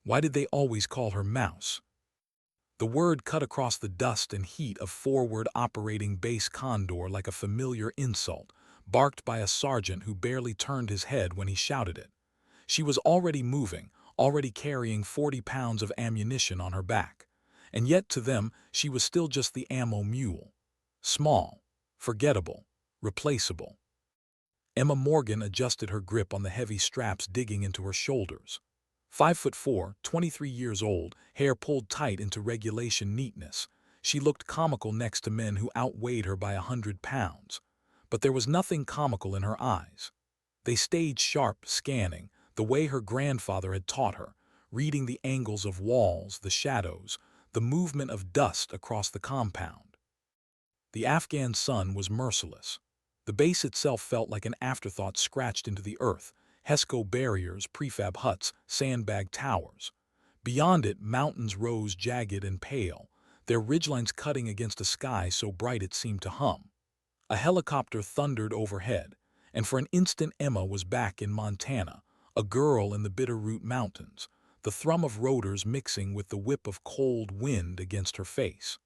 Why did they always call her Mouse? The word cut across the dust and heat of forward operating base Condor like a familiar insult, barked by a sergeant who barely turned his head when he shouted it. She was already moving, already carrying 40 pounds of ammunition on her back. And yet to them, she was still just the ammo mule. Small, forgettable, replaceable. Emma Morgan adjusted her grip on the heavy straps digging into her shoulders. 5'4", 23 years old, hair pulled tight into regulation neatness. She looked comical next to men who outweighed her by 100 pounds. But there was nothing comical in her eyes. They stayed sharp, scanning, the way her grandfather had taught her, reading the angles of walls, the shadows, the movement of dust across the compound. The Afghan sun was merciless. The base itself felt like an afterthought scratched into the earth, HESCO barriers, prefab huts, sandbag towers. Beyond it, mountains rose jagged and pale, their ridgelines cutting against a sky so bright it seemed to hum. A helicopter thundered overhead, and for an instant Emma was back in Montana, a girl in the Bitterroot Mountains, the thrum of rotors mixing with the whip of cold wind against her face.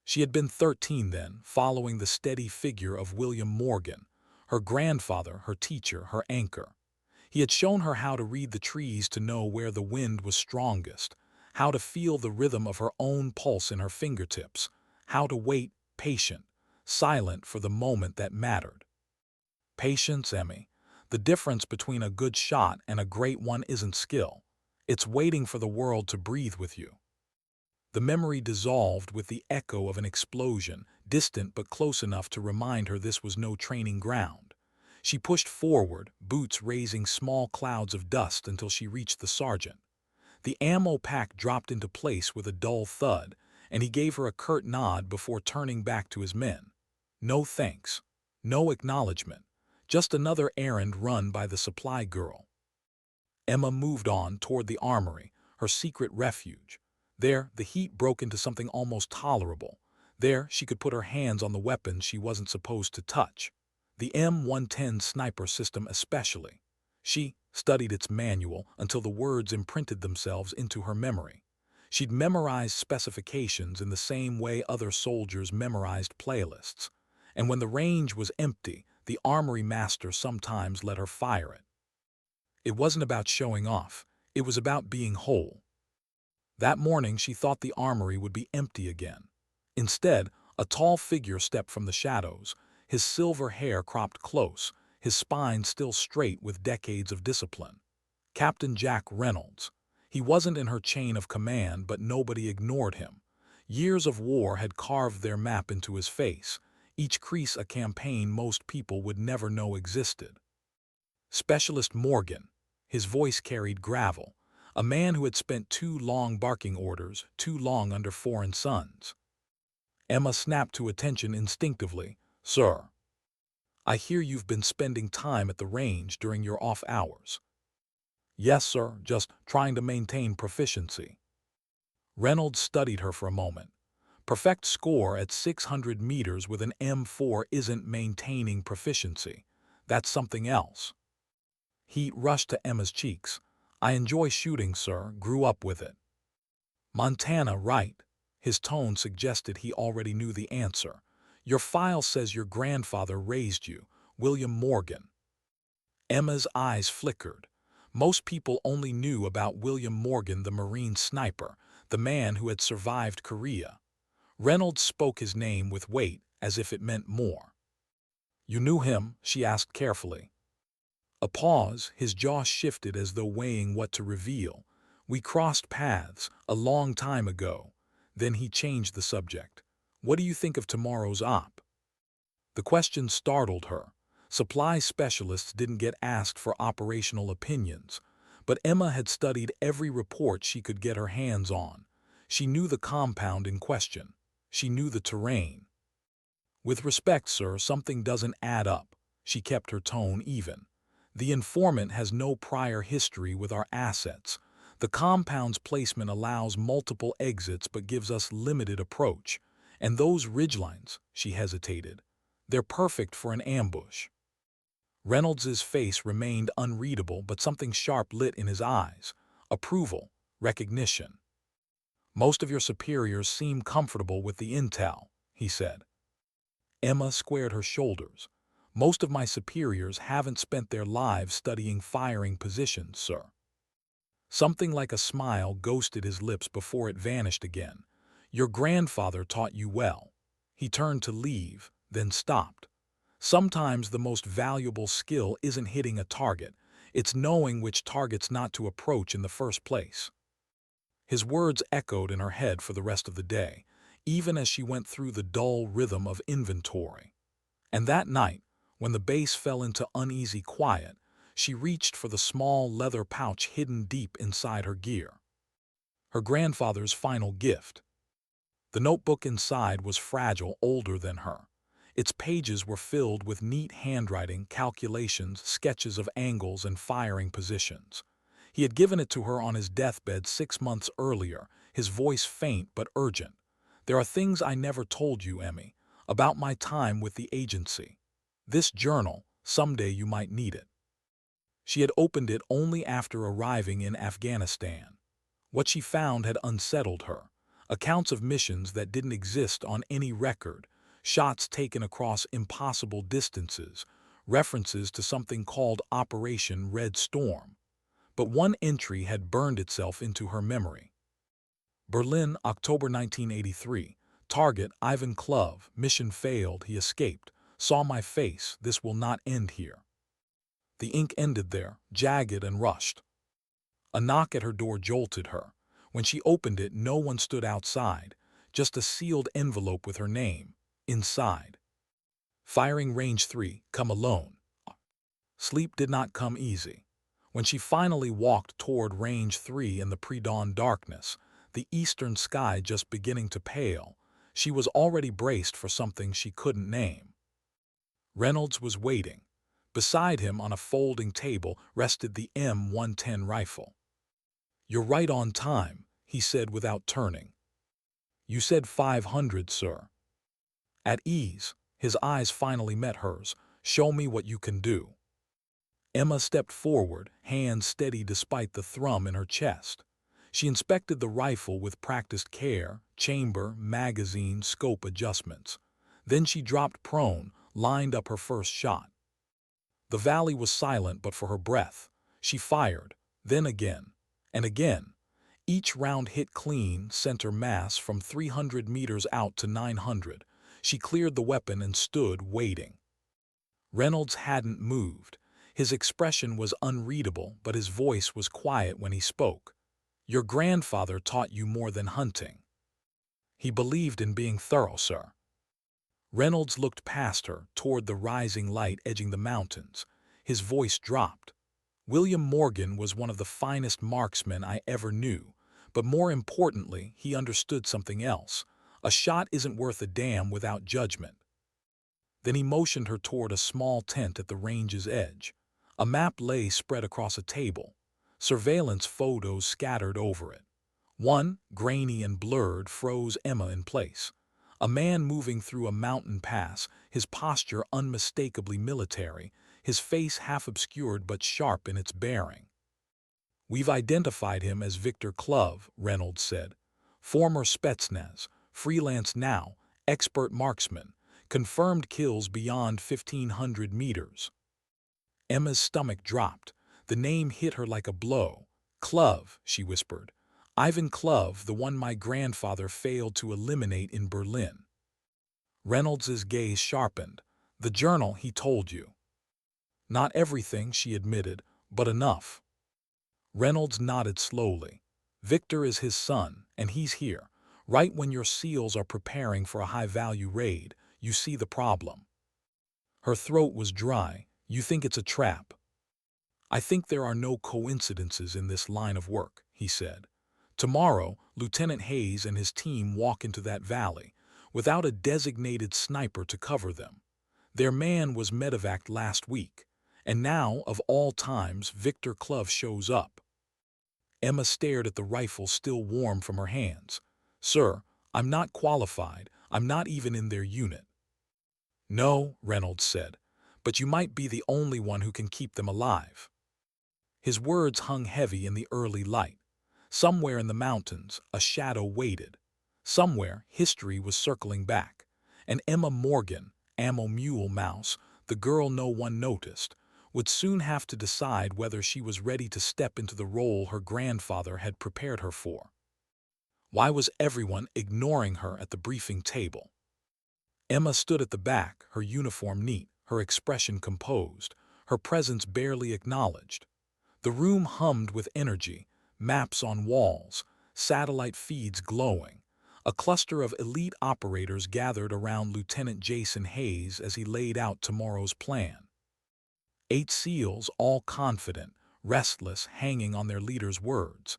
She had been 13 then, following the steady figure of William Morgan, her grandfather, her teacher, her anchor. He had shown her how to read the trees to know where the wind was strongest, how to feel the rhythm of her own pulse in her fingertips, how to wait, patient, silent for the moment that mattered. Patience, Emmy. The difference between a good shot and a great one isn't skill. It's waiting for the world to breathe with you. The memory dissolved with the echo of an explosion, distant but close enough to remind her this was no training ground. She pushed forward, boots raising small clouds of dust until she reached the sergeant. The ammo pack dropped into place with a dull thud, and he gave her a curt nod before turning back to his men. No thanks. No acknowledgement. Just another errand run by the supply girl. Emma moved on toward the armory, her secret refuge. There, the heat broke into something almost tolerable. There, she could put her hands on the weapons she wasn't supposed to touch. The M110 sniper system especially. She studied its manual until the words imprinted themselves into her memory. She'd memorized specifications in the same way other soldiers memorized playlists. And when the range was empty, the armory master sometimes let her fire it. It wasn't about showing off. It was about being whole. That morning she thought the armory would be empty again. Instead, a tall figure stepped from the shadows, his silver hair cropped close, his spine still straight with decades of discipline. Captain Jack Reynolds. He wasn't in her chain of command, but nobody ignored him. Years of war had carved their map into his face, each crease a campaign most people would never know existed. Specialist Morgan. His voice carried gravel. A man who had spent too long barking orders, too long under foreign suns. Emma snapped to attention instinctively. Sir. I hear you've been spending time at the range during your off hours. Yes, sir, just trying to maintain proficiency. Reynolds studied her for a moment. Perfect score at 600 meters with an M4 isn't maintaining proficiency. That's something else. Heat rushed to Emma's cheeks. I enjoy shooting, sir, grew up with it. Montana, right? His tone suggested he already knew the answer. Your file says your grandfather raised you, William Morgan. Emma's eyes flickered. Most people only knew about William Morgan, the Marine sniper, the man who had survived Korea. Reynolds spoke his name with weight, as if it meant more. You knew him? She asked carefully. A pause, his jaw shifted as though weighing what to reveal. We crossed paths, a long time ago. Then he changed the subject. What do you think of tomorrow's op? The question startled her. Supply specialists didn't get asked for operational opinions. But Emma had studied every report she could get her hands on. She knew the compound in question. She knew the terrain. With respect, sir, something doesn't add up. She kept her tone even. The informant has no prior history with our assets. The compound's placement allows multiple exits but gives us limited approach. And those ridgelines, she hesitated, they're perfect for an ambush. Reynolds's face remained unreadable, but something sharp lit in his eyes. Approval. recognition. Most of your superiors seem comfortable with the intel, he said. Emma squared her shoulders. Most of my superiors haven't spent their lives studying firing positions, sir. Something like a smile ghosted his lips before it vanished again. Your grandfather taught you well. He turned to leave, then stopped. Sometimes the most valuable skill isn't hitting a target, it's knowing which targets not to approach in the first place. His words echoed in her head for the rest of the day, even as she went through the dull rhythm of inventory. And that night, when the base fell into uneasy quiet, she reached for the small leather pouch hidden deep inside her gear. Her grandfather's final gift. The notebook inside was fragile, older than her. Its pages were filled with neat handwriting, calculations, sketches of angles and firing positions. He had given it to her on his deathbed 6 months earlier, his voice faint but urgent. There are things I never told you, Emmy, about my time with the agency. This journal, someday you might need it. She had opened it only after arriving in Afghanistan. What she found had unsettled her. Accounts of missions that didn't exist on any record, shots taken across impossible distances, references to something called Operation Red Storm. But one entry had burned itself into her memory. Berlin, October 1983. Target, Ivan Klov. Mission failed, he escaped. Saw my face, this will not end here. The ink ended there, jagged and rushed. A knock at her door jolted her. When she opened it, no one stood outside, just a sealed envelope with her name inside. Firing range 3, come alone. Sleep did not come easy. When she finally walked toward range 3 in the pre-dawn darkness, the eastern sky just beginning to pale, she was already braced for something she couldn't name. Reynolds was waiting. Beside him on a folding table rested the M110 rifle. You're right on time, he said without turning. You said 500, sir. At ease, his eyes finally met hers. Show me what you can do. Emma stepped forward, hands steady despite the thrum in her chest. She inspected the rifle with practiced care, chamber, magazine, scope adjustments. Then she dropped prone, lined up her first shot. The valley was silent but for her breath. She fired, then again, and again. Each round hit clean, center mass from 300 meters out to 900. She cleared the weapon and stood, waiting. Reynolds hadn't moved. His expression was unreadable, but his voice was quiet when he spoke. Your grandfather taught you more than hunting. He believed in being thorough, sir. Reynolds looked past her, toward the rising light edging the mountains. His voice dropped. William Morgan was one of the finest marksmen I ever knew, but more importantly, he understood something else. A shot isn't worth a damn without judgment. Then he motioned her toward a small tent at the range's edge. A map lay spread across a table. Surveillance photos scattered over it. One, grainy and blurred, froze Emma in place. A man moving through a mountain pass, his posture unmistakably military, his face half obscured but sharp in its bearing. We've identified him as Victor Klov, Reynolds said. Former Spetsnaz, freelance now, expert marksman, confirmed kills beyond 1,500 meters. Emma's stomach dropped. The name hit her like a blow. Klov, she whispered. Ivan Klov, the one my grandfather failed to eliminate in Berlin. Reynolds's gaze sharpened. The journal, he told you. Not everything, she admitted, but enough. Reynolds nodded slowly. Victor is his son, and he's here. Right when your SEALs are preparing for a high-value raid, you see the problem. Her throat was dry. You think it's a trap. I think there are no coincidences in this line of work, he said. Tomorrow, Lieutenant Hayes and his team walk into that valley, without a designated sniper to cover them. Their man was medevaced last week, and now, of all times, Victor Klov shows up. Emma stared at the rifle still warm from her hands. Sir, I'm not qualified. I'm not even in their unit. No, Reynolds said, but you might be the only one who can keep them alive. His words hung heavy in the early light. Somewhere in the mountains, a shadow waited. Somewhere, history was circling back. And Emma Morgan, Mule Mouse, the girl no one noticed, would soon have to decide whether she was ready to step into the role her grandfather had prepared her for. Why was everyone ignoring her at the briefing table? Emma stood at the back, her uniform neat, her expression composed, her presence barely acknowledged. The room hummed with energy, maps on walls, satellite feeds glowing. A cluster of elite operators gathered around Lieutenant Jason Hayes as he laid out tomorrow's plan. 8 SEALs, all confident, restless, hanging on their leader's words.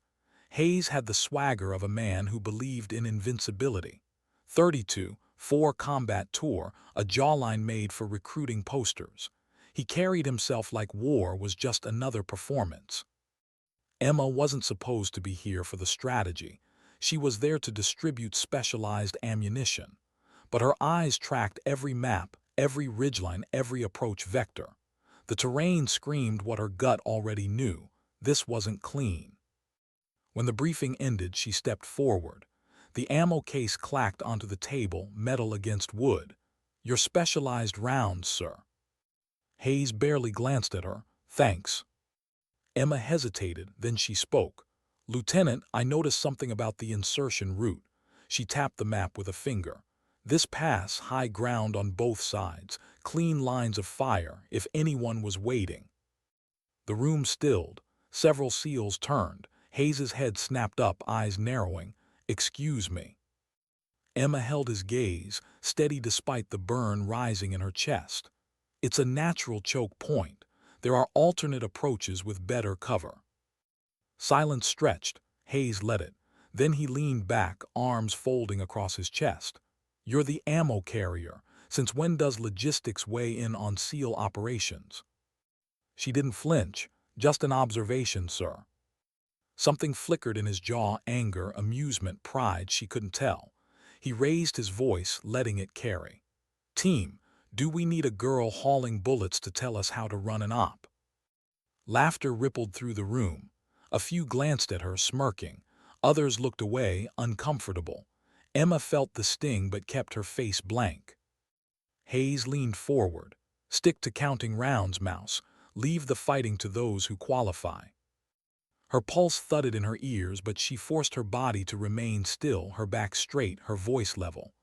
Hayes had the swagger of a man who believed in invincibility. 32, 4 combat tour, a jawline made for recruiting posters. He carried himself like war was just another performance. Emma wasn't supposed to be here for the strategy. She was there to distribute specialized ammunition. But her eyes tracked every map, every ridgeline, every approach vector. The terrain screamed what her gut already knew. This wasn't clean. When the briefing ended, she stepped forward. The ammo case clacked onto the table, metal against wood. "Your specialized rounds, sir." Hayes barely glanced at her. "Thanks." Emma hesitated, then she spoke. "Lieutenant, I noticed something about the insertion route." She tapped the map with a finger. "This pass, high ground on both sides, clean lines of fire, if anyone was waiting." The room stilled. Several SEALs turned. Hayes's head snapped up, eyes narrowing. "Excuse me." Emma held his gaze, steady despite the burn rising in her chest. "It's a natural choke point. There are alternate approaches with better cover." Silence stretched. Hayes let it. Then he leaned back, arms folding across his chest. "You're the ammo carrier. Since when does logistics weigh in on SEAL operations?" She didn't flinch. "Just an observation, sir." Something flickered in his jaw, anger, amusement, pride, she couldn't tell. He raised his voice, letting it carry. "Team, do we need a girl hauling bullets to tell us how to run an op?" Laughter rippled through the room. A few glanced at her, smirking. Others looked away, uncomfortable. Emma felt the sting but kept her face blank. Hayes leaned forward. "Stick to counting rounds, Mouse. Leave the fighting to those who qualify." Her pulse thudded in her ears, but she forced her body to remain still, her back straight, her voice level.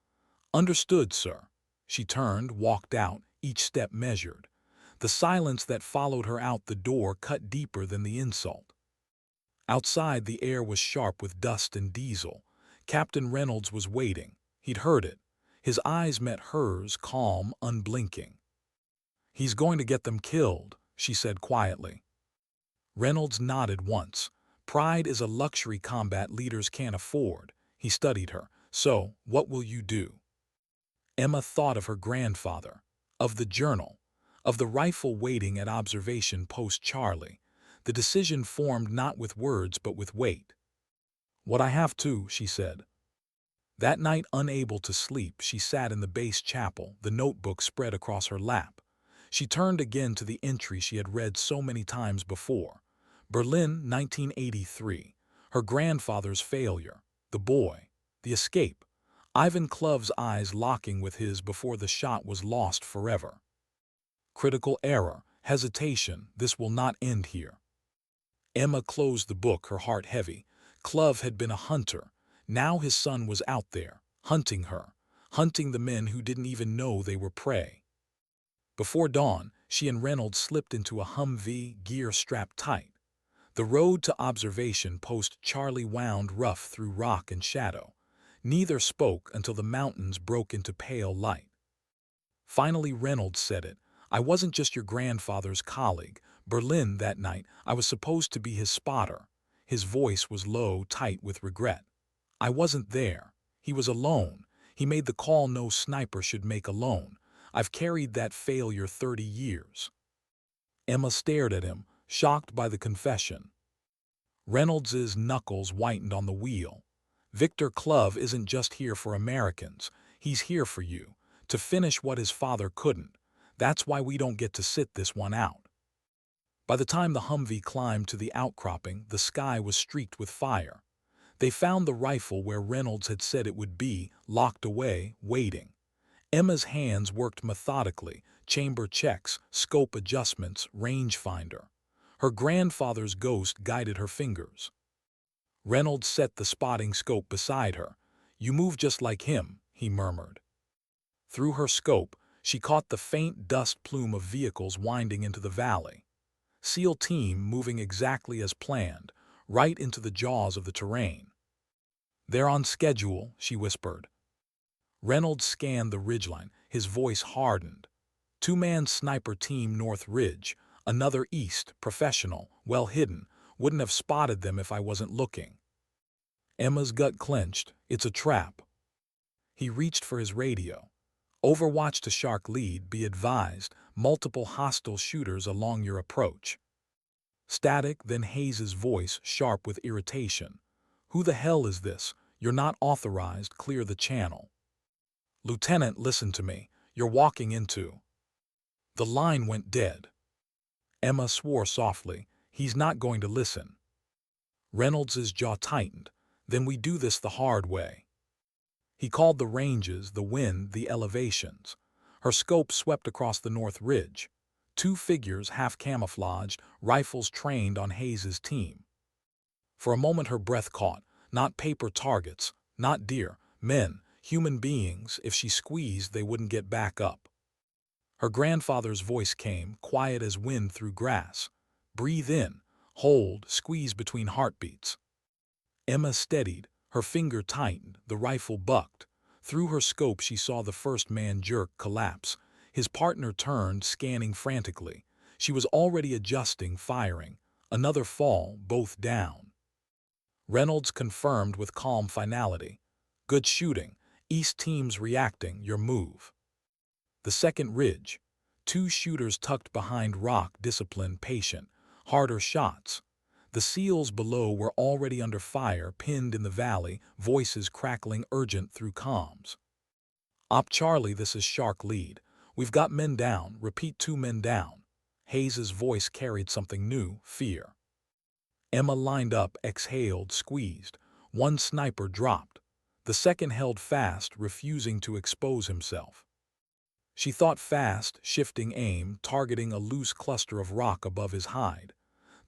"Understood, sir." She turned, walked out, each step measured. The silence that followed her out the door cut deeper than the insult. Outside, the air was sharp with dust and diesel. Captain Reynolds was waiting. He'd heard it. His eyes met hers, calm, unblinking. "He's going to get them killed," she said quietly. Reynolds nodded once. "Pride is a luxury combat leaders can't afford." He studied her. "So, what will you do?" Emma thought of her grandfather, of the journal, of the rifle waiting at observation post Charlie. The decision formed not with words but with weight. "What I have to," she said. That night, unable to sleep, she sat in the base chapel, the notebook spread across her lap. She turned again to the entry she had read so many times before. Berlin, 1983. Her grandfather's failure. The boy. The escape. Ivan Klov's eyes locking with his before the shot was lost forever. Critical error. Hesitation. This will not end here. Emma closed the book, her heart heavy. Klov had been a hunter. Now his son was out there, hunting her, hunting the men who didn't even know they were prey. Before dawn, she and Reynolds slipped into a Humvee, gear strapped tight. The road to observation post Charlie wound rough through rock and shadow. Neither spoke until the mountains broke into pale light. Finally Reynolds said it. "I wasn't just your grandfather's colleague. Berlin that night, I was supposed to be his spotter." His voice was low, tight with regret. "I wasn't there. He was alone. He made the call no sniper should make alone. I've carried that failure 30 years. Emma stared at him, shocked by the confession. Reynolds's knuckles whitened on the wheel. "Victor Klov isn't just here for Americans. He's here for you, to finish what his father couldn't. That's why we don't get to sit this one out." By the time the Humvee climbed to the outcropping, the sky was streaked with fire. They found the rifle where Reynolds had said it would be, locked away, waiting. Emma's hands worked methodically, chamber checks, scope adjustments, rangefinder. Her grandfather's ghost guided her fingers. Reynolds set the spotting scope beside her. "You move just like him," he murmured. Through her scope, she caught the faint dust plume of vehicles winding into the valley. SEAL team moving exactly as planned, right into the jaws of the terrain. "They're on schedule," she whispered. Reynolds scanned the ridgeline, his voice hardened. Two-man sniper team north ridge, another east, professional, well hidden, wouldn't have spotted them if I wasn't looking. Emma's gut clenched. It's a trap. He reached for his radio. "Overwatch to Shark lead, be advised, multiple hostile shooters along your approach." Static, then Hayes's voice, sharp with irritation. "Who the hell is this? You're not authorized, clear the channel." "Lieutenant, listen to me. You're walking into—" The line went dead. Emma swore softly. He's not going to listen. Reynolds's jaw tightened. "Then we do this the hard way." He called the ranges, the wind, the elevations. Her scope swept across the north ridge. Two figures half camouflaged, rifles trained on Hayes's team. For a moment her breath caught. Not paper targets, not deer, men, human beings. If she squeezed, they wouldn't get back up. Her grandfather's voice came, quiet as wind through grass. "Breathe in, hold, squeeze between heartbeats." Emma steadied, her finger tightened, the rifle bucked. Through her scope she saw the first man jerk, collapse. His partner turned, scanning frantically. She was already adjusting, firing. Another fall, both down. Reynolds confirmed with calm finality. "Good shooting. East team's reacting, your move." The second ridge. Two shooters tucked behind rock, disciplined, patient. Harder shots. The SEALs below were already under fire, pinned in the valley, voices crackling urgent through comms. "Op Charlie, this is Shark lead. We've got men down, repeat 2 men down." Hayes's voice carried something new, fear. Emma lined up, exhaled, squeezed. One sniper dropped. The second held fast, refusing to expose himself. She thought fast, shifting aim, targeting a loose cluster of rock above his hide.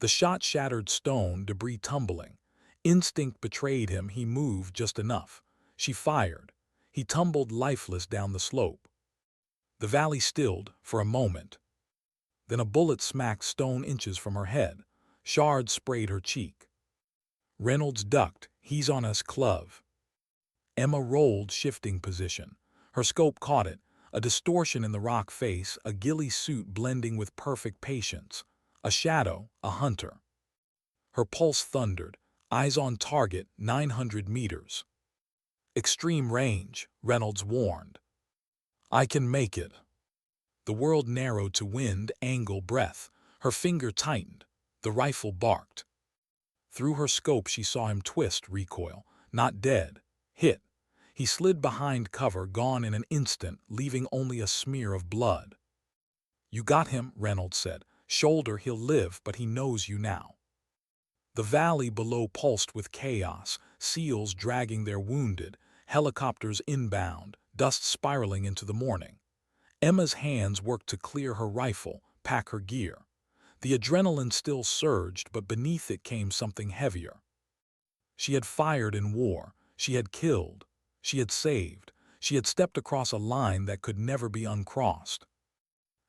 The shot shattered stone, debris tumbling. Instinct betrayed him, he moved just enough. She fired. He tumbled lifeless down the slope. The valley stilled, for a moment. Then a bullet smacked stone inches from her head. Shards sprayed her cheek. Reynolds ducked. "He's on us, Klov." Emma rolled, shifting position. Her scope caught it. A distortion in the rock face, a ghillie suit blending with perfect patience. A shadow, a hunter. Her pulse thundered. Eyes on target, 900 meters. "Extreme range," Reynolds warned. "I can make it." The world narrowed to wind, angle, breath. Her finger tightened. The rifle barked. Through her scope she saw him twist, recoil. Not dead. Hit. He slid behind cover, gone in an instant, leaving only a smear of blood. "You got him," Reynolds said. "Shoulder, he'll live, but he knows you now." The valley below pulsed with chaos, SEALs dragging their wounded, helicopters inbound, dust spiraling into the morning. Emma's hands worked to clear her rifle, pack her gear. The adrenaline still surged, but beneath it came something heavier. She had fired in war. She had killed. She had saved. She had stepped across a line that could never be uncrossed.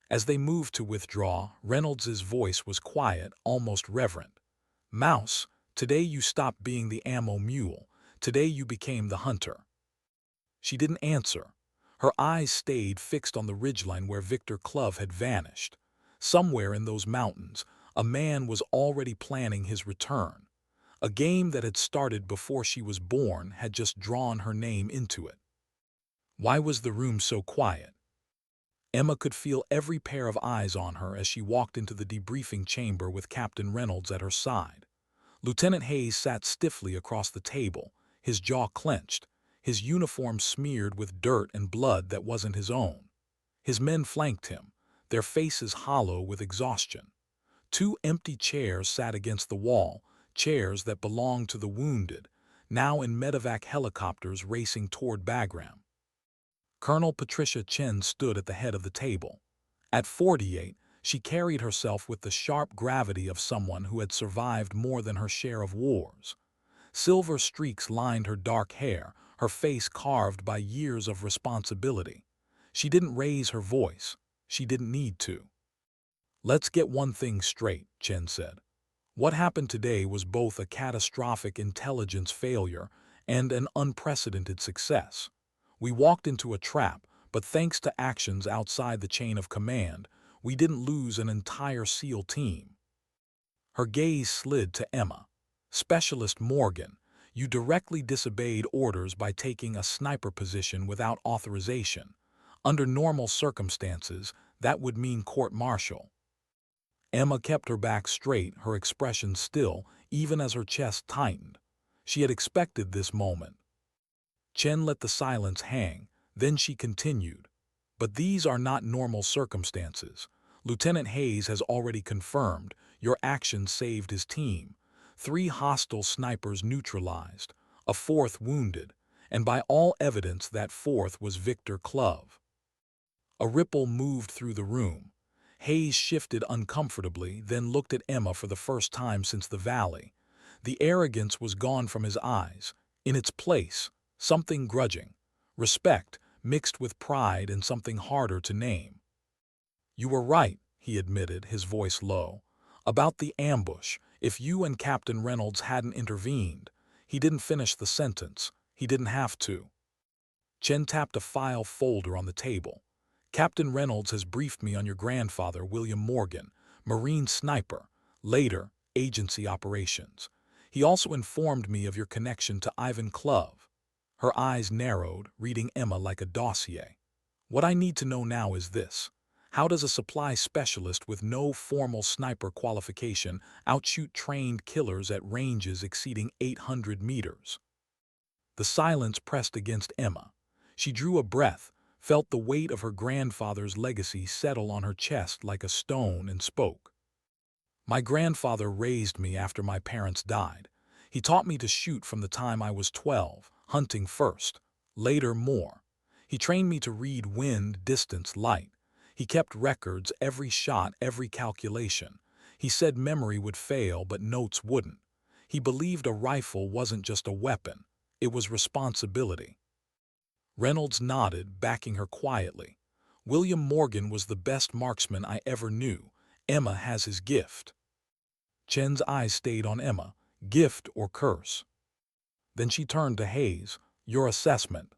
As they moved to withdraw, Reynolds's voice was quiet, almost reverent. "Mouse, today you stopped being the ammo mule. Today you became the hunter." She didn't answer. Her eyes stayed fixed on the ridgeline where Victor Klov had vanished. Somewhere in those mountains, a man was already planning his return. A game that had started before she was born had just drawn her name into it. Why was the room so quiet? Emma could feel every pair of eyes on her as she walked into the debriefing chamber with Captain Reynolds at her side. Lieutenant Hayes sat stiffly across the table, his jaw clenched, his uniform smeared with dirt and blood that wasn't his own. His men flanked him, their faces hollow with exhaustion. Two empty chairs sat against the wall, chairs that belonged to the wounded, now in medevac helicopters racing toward Bagram. Colonel Patricia Chen stood at the head of the table. At 48, she carried herself with the sharp gravity of someone who had survived more than her share of wars. Silver streaks lined her dark hair, her face carved by years of responsibility. She didn't raise her voice. She didn't need to. "Let's get one thing straight," Chen said. "What happened today was both a catastrophic intelligence failure and an unprecedented success. We walked into a trap, but thanks to actions outside the chain of command, we didn't lose an entire SEAL team." Her gaze slid to Emma. "Specialist Morgan, you directly disobeyed orders by taking a sniper position without authorization. Under normal circumstances, that would mean court-martial." Emma kept her back straight, her expression still, even as her chest tightened. She had expected this moment. Chen let the silence hang, then she continued. "But these are not normal circumstances. Lieutenant Hayes has already confirmed your actions saved his team. 3 hostile snipers neutralized, a 4th wounded, and by all evidence that 4th was Victor Klov." A ripple moved through the room. Hayes shifted uncomfortably, then looked at Emma for the first time since the valley. The arrogance was gone from his eyes. In its place, something grudging, respect mixed with pride and something harder to name. "You were right," he admitted, his voice low. "About the ambush, if you and Captain Reynolds hadn't intervened." He didn't finish the sentence. He didn't have to. Chen tapped a file folder on the table. "Captain Reynolds has briefed me on your grandfather, William Morgan, Marine sniper, later agency operations. He also informed me of your connection to Ivan Klov." Her eyes narrowed, reading Emma like a dossier. "What I need to know now is this. How does a supply specialist with no formal sniper qualification outshoot trained killers at ranges exceeding 800 meters?" The silence pressed against Emma. She drew a breath, felt the weight of her grandfather's legacy settle on her chest like a stone, and spoke. "My grandfather raised me after my parents died. He taught me to shoot from the time I was 12, hunting first, later more. He trained me to read wind, distance, light. He kept records, every shot, every calculation. He said memory would fail, but notes wouldn't. He believed a rifle wasn't just a weapon, it was responsibility." Reynolds nodded, backing her quietly. "William Morgan was the best marksman I ever knew. Emma has his gift." Chen's eyes stayed on Emma. Gift or curse? Then she turned to Hayes. "Your assessment."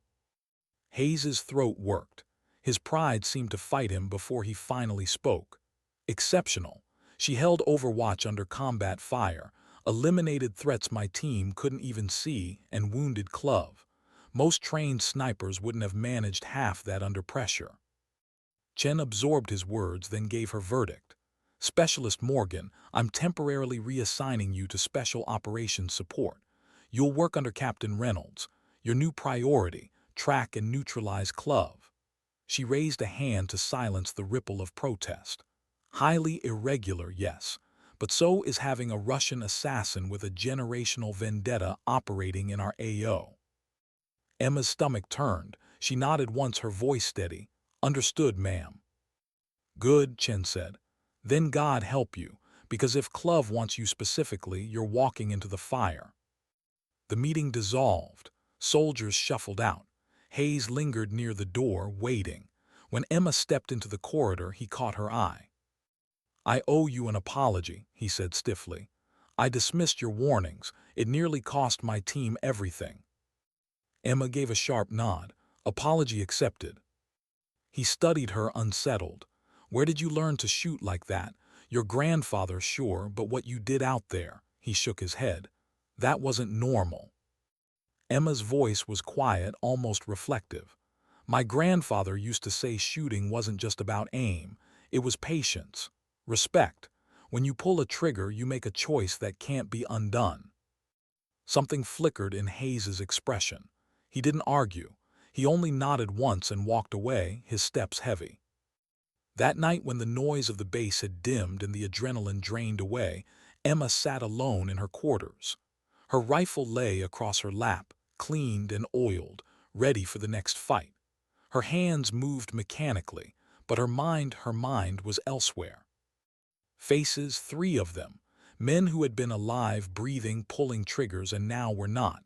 Hayes's throat worked. His pride seemed to fight him before he finally spoke. "Exceptional. She held Overwatch under combat fire, eliminated threats my team couldn't even see, and wounded Klov. Most trained snipers wouldn't have managed half that under pressure." Chen absorbed his words, then gave her verdict. "Specialist Morgan, I'm temporarily reassigning you to Special Operations Support. You'll work under Captain Reynolds. Your new priority, track and neutralize Klov." She raised a hand to silence the ripple of protest. "Highly irregular, yes, but so is having a Russian assassin with a generational vendetta operating in our AO." Emma's stomach turned. She nodded once, her voice steady. "Understood, ma'am." "Good," Chen said. "Then God help you, because if Klov wants you specifically, you're walking into the fire." The meeting dissolved. Soldiers shuffled out. Hayes lingered near the door, waiting. When Emma stepped into the corridor, he caught her eye. "I owe you an apology," he said stiffly. "I dismissed your warnings. It nearly cost my team everything." Emma gave a sharp nod. "Apology accepted." He studied her, unsettled. "Where did you learn to shoot like that? Your grandfather, sure, but what you did out there?" He shook his head. "That wasn't normal." Emma's voice was quiet, almost reflective. "My grandfather used to say shooting wasn't just about aim. It was patience, respect. When you pull a trigger, you make a choice that can't be undone." Something flickered in Hayes's expression. He didn't argue. He only nodded once and walked away, his steps heavy. That night when the noise of the base had dimmed and the adrenaline drained away, Emma sat alone in her quarters. Her rifle lay across her lap, cleaned and oiled, ready for the next fight. Her hands moved mechanically, but her mind was elsewhere. Faces, three of them. Men who had been alive, breathing, pulling triggers, and now were not.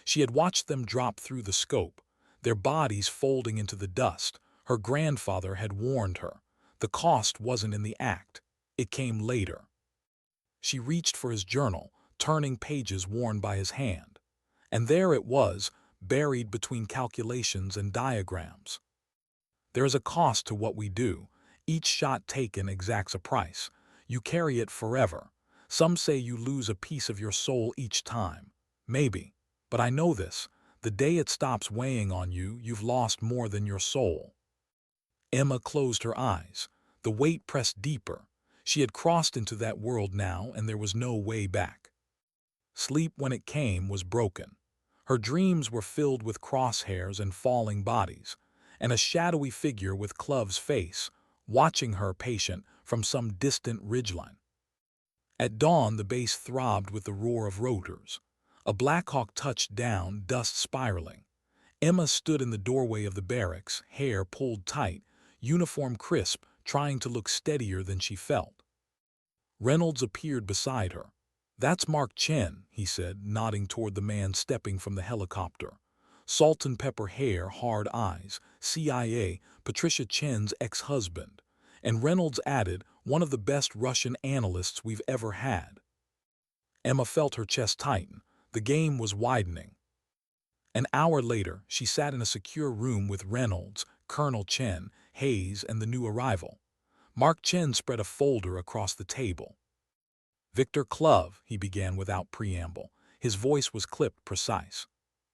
She had watched them drop through the scope, their bodies folding into the dust. Her grandfather had warned her. The cost wasn't in the act. It came later. She reached for his journal, turning pages worn by his hand. And there it was, buried between calculations and diagrams. There is a cost to what we do. Each shot taken exacts a price. You carry it forever. Some say you lose a piece of your soul each time. Maybe. But I know this. The day it stops weighing on you, you've lost more than your soul. Emma closed her eyes. The weight pressed deeper. She had crossed into that world now, and there was no way back. Sleep, when it came, was broken. Her dreams were filled with crosshairs and falling bodies, and a shadowy figure with Klov's face, watching her patient from some distant ridgeline. At dawn, the base throbbed with the roar of rotors. A Blackhawk touched down, dust spiraling. Emma stood in the doorway of the barracks, hair pulled tight, uniform crisp, trying to look steadier than she felt. Reynolds appeared beside her. "That's Mark Chen," he said, nodding toward the man stepping from the helicopter. Salt and pepper hair, hard eyes, CIA, Patricia Chen's ex-husband. And Reynolds added, "One of the best Russian analysts we've ever had." Emma felt her chest tighten. The game was widening. An hour later, she sat in a secure room with Reynolds, Colonel Chen, Hayes, and the new arrival. Mark Chen spread a folder across the table. "Victor Klov," he began without preamble. His voice was clipped, precise.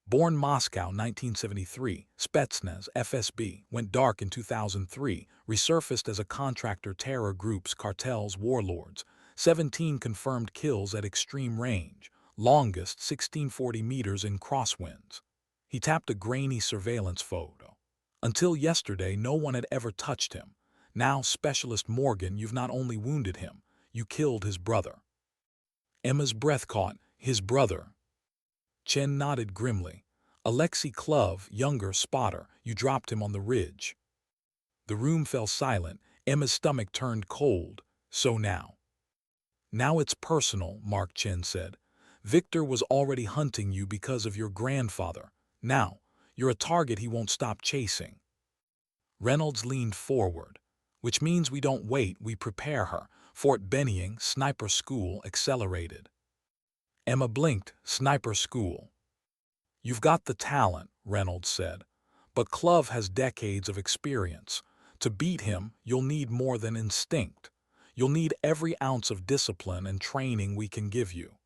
"Born Moscow, 1973, Spetsnaz, FSB, went dark in 2003, resurfaced as a contractor, terror groups, cartels, warlords, 17 confirmed kills at extreme range, longest 1640 meters in crosswinds." He tapped a grainy surveillance photo. "Until yesterday, no one had ever touched him. Now, Specialist Morgan, you've not only wounded him, you killed his brother." Emma's breath caught. "His brother?" Chen nodded grimly. "Alexei Klov, younger, spotter. You dropped him on the ridge." The room fell silent. Emma's stomach turned cold. "So now?" "Now it's personal," Mark Chen said. "Victor was already hunting you because of your grandfather. Now, you're a target he won't stop chasing." Reynolds leaned forward. "Which means we don't wait, we prepare her. Fort Benning, sniper school, accelerated." Emma blinked. "Sniper school." "You've got the talent," Reynolds said. "But Klov has decades of experience. To beat him, you'll need more than instinct. You'll need every ounce of discipline and training we can give you."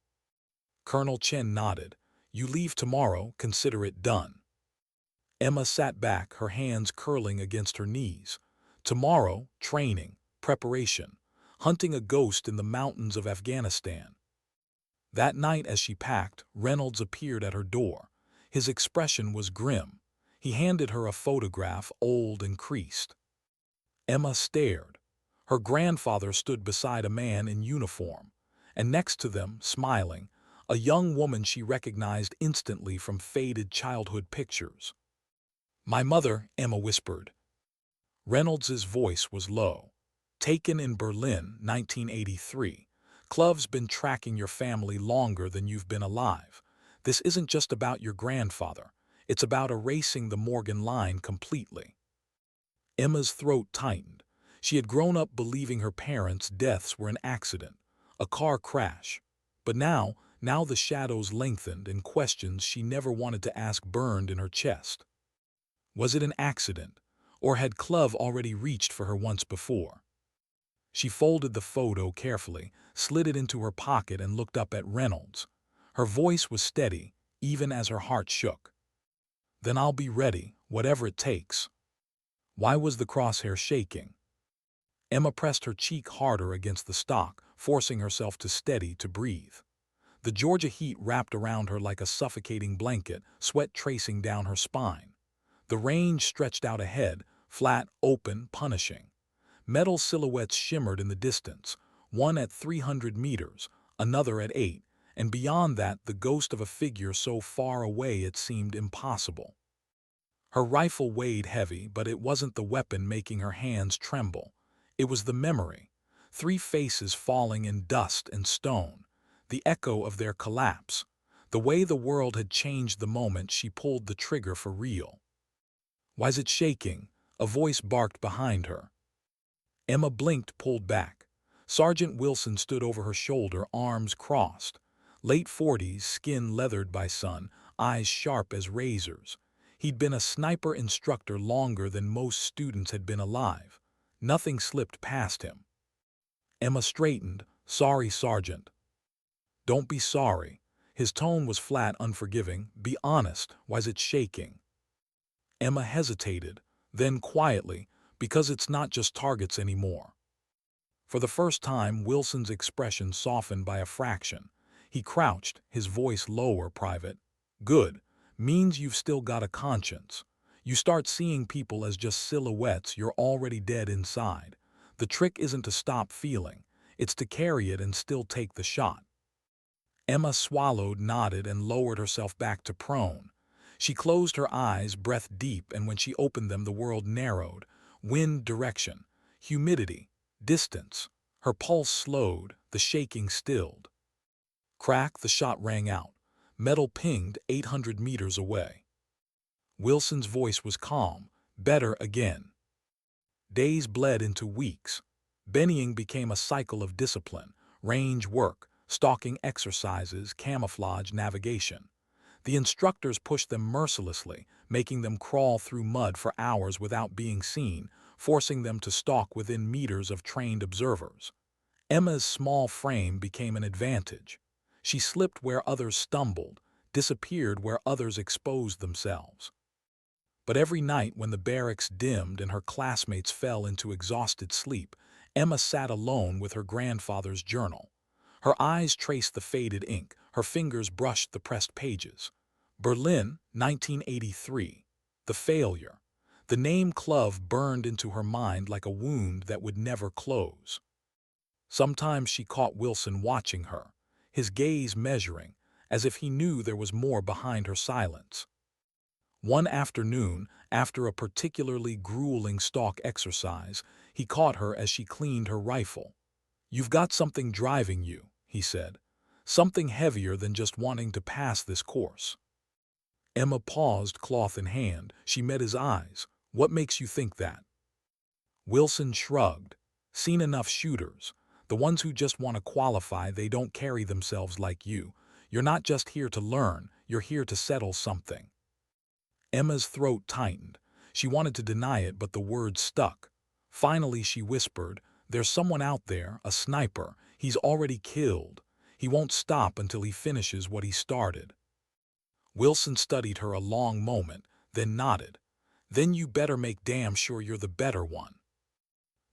Colonel Chen nodded. "You leave tomorrow, consider it done." Emma sat back, her hands curling against her knees. Tomorrow, training, preparation, hunting a ghost in the mountains of Afghanistan. That night as she packed, Reynolds appeared at her door. His expression was grim. He handed her a photograph, old and creased. Emma stared. Her grandfather stood beside a man in uniform, and next to them, smiling, a young woman she recognized instantly from faded childhood pictures. "My mother," Emma whispered. Reynolds's voice was low. "Taken in Berlin, 1983. Klov's been tracking your family longer than you've been alive. This isn't just about your grandfather. It's about erasing the Morgan line completely." Emma's throat tightened. She had grown up believing her parents' deaths were an accident, a car crash. But now the shadows lengthened and questions she never wanted to ask burned in her chest. Was it an accident, or had Klov already reached for her once before? She folded the photo carefully, slid it into her pocket, and looked up at Reynolds. Her voice was steady, even as her heart shook. "Then I'll be ready, whatever it takes." Why was the crosshair shaking? Emma pressed her cheek harder against the stock, forcing herself to steady, to breathe. The Georgia heat wrapped around her like a suffocating blanket, sweat tracing down her spine. The range stretched out ahead, flat, open, punishing. Metal silhouettes shimmered in the distance, one at 300 meters, another at 8, and beyond that the ghost of a figure so far away it seemed impossible. Her rifle weighed heavy, but it wasn't the weapon making her hands tremble. It was the memory. 3 faces falling in dust and stone, the echo of their collapse, the way the world had changed the moment she pulled the trigger for real. "Why's it shaking?" a voice barked behind her. Emma blinked, pulled back. Sergeant Wilson stood over her shoulder, arms crossed. Late 40s, skin leathered by sun, eyes sharp as razors. He'd been a sniper instructor longer than most students had been alive. Nothing slipped past him. Emma straightened. "Sorry, Sergeant." "Don't be sorry." His tone was flat, unforgiving. "Be honest, why's it shaking?" Emma hesitated, then quietly, "Because it's not just targets anymore." For the first time, Wilson's expression softened by a fraction. He crouched, his voice lower, private. "Good. Means you've still got a conscience. You start seeing people as just silhouettes, you're already dead inside. The trick isn't to stop feeling. It's to carry it and still take the shot." Emma swallowed, nodded, and lowered herself back to prone. She closed her eyes, breath deep, and when she opened them the world narrowed. Wind direction, humidity, distance. Her pulse slowed, the shaking stilled. Crack, the shot rang out. Metal pinged 800 meters away. Wilson's voice was calm. "Better again." Days bled into weeks. Bennying became a cycle of discipline, range work, stalking exercises, camouflage, navigation. The instructors pushed them mercilessly, making them crawl through mud for hours without being seen, forcing them to stalk within meters of trained observers. Emma's small frame became an advantage. She slipped where others stumbled, disappeared where others exposed themselves. But every night when the barracks dimmed and her classmates fell into exhausted sleep, Emma sat alone with her grandfather's journal. Her eyes traced the faded ink, her fingers brushed the pressed pages. Berlin, 1983. The failure. The name Klov burned into her mind like a wound that would never close. Sometimes she caught Wilson watching her, his gaze measuring, as if he knew there was more behind her silence. One afternoon, after a particularly grueling stalk exercise, he caught her as she cleaned her rifle. "You've got something driving you," he said. "Something heavier than just wanting to pass this course." Emma paused, cloth in hand. She met his eyes. "What makes you think that?" Wilson shrugged. "Seen enough shooters. The ones who just want to qualify, they don't carry themselves like you. You're not just here to learn, you're here to settle something." Emma's throat tightened. She wanted to deny it, but the words stuck. Finally she whispered, "There's someone out there, a sniper. He's already killed. He won't stop until he finishes what he started." Wilson studied her a long moment, then nodded. "Then you better make damn sure you're the better one."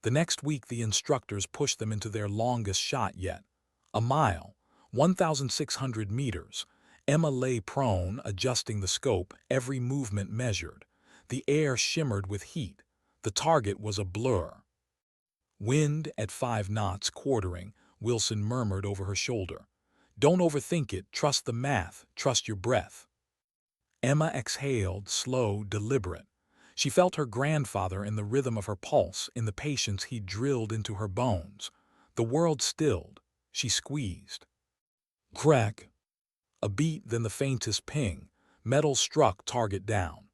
The next week the instructors pushed them into their longest shot yet. A mile, 1,600 meters. Emma lay prone, adjusting the scope, every movement measured. The air shimmered with heat. The target was a blur. "Wind at 5 knots, quartering," Wilson murmured over her shoulder. "Don't overthink it, trust the math, trust your breath." Emma exhaled, slow, deliberate. She felt her grandfather in the rhythm of her pulse, in the patience he drilled into her bones. The world stilled. She squeezed. Crack. A beat, then the faintest ping. Metal struck, target down.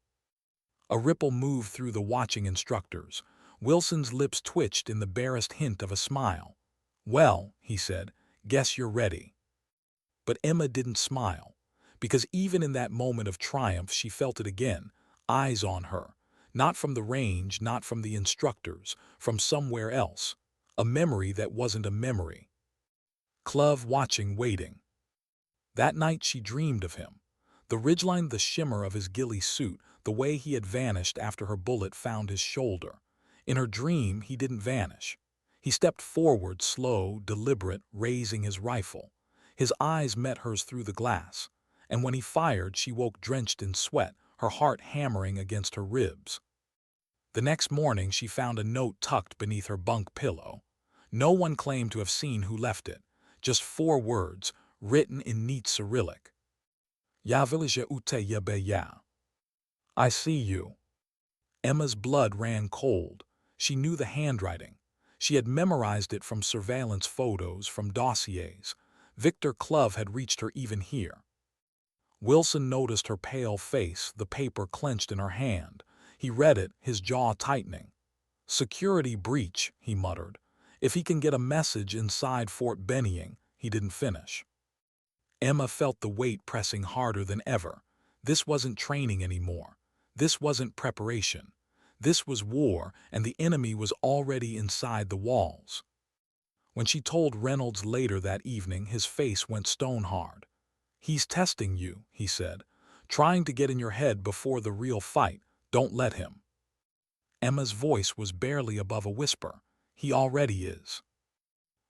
A ripple moved through the watching instructors. Wilson's lips twitched in the barest hint of a smile. "Well," he said, "guess you're ready." But Emma didn't smile, because even in that moment of triumph she felt it again, eyes on her. Not from the range, not from the instructors, from somewhere else. A memory that wasn't a memory. Klov watching, waiting. That night she dreamed of him. The ridgeline, the shimmer of his ghillie suit, the way he had vanished after her bullet found his shoulder. In her dream, he didn't vanish. He stepped forward, slow, deliberate, raising his rifle. His eyes met hers through the glass, and when he fired, she woke drenched in sweat, her heart hammering against her ribs. The next morning she found a note tucked beneath her bunk pillow. No one claimed to have seen who left it, just 4 words, written in neat Cyrillic. Ya vilija ute yebe ya. I see you. Emma's blood ran cold. She knew the handwriting. She had memorized it from surveillance photos, from dossiers. Victor Klov had reached her even here. Wilson noticed her pale face, the paper clenched in her hand. He read it, his jaw tightening. Security breach, he muttered. If he can get a message inside Fort Benning, he didn't finish. Emma felt the weight pressing harder than ever. This wasn't training anymore. This wasn't preparation. This was war, and the enemy was already inside the walls. When she told Reynolds later that evening, his face went stone hard. He's testing you, he said. Trying to get in your head before the real fight. Don't let him. Emma's voice was barely above a whisper. He already is.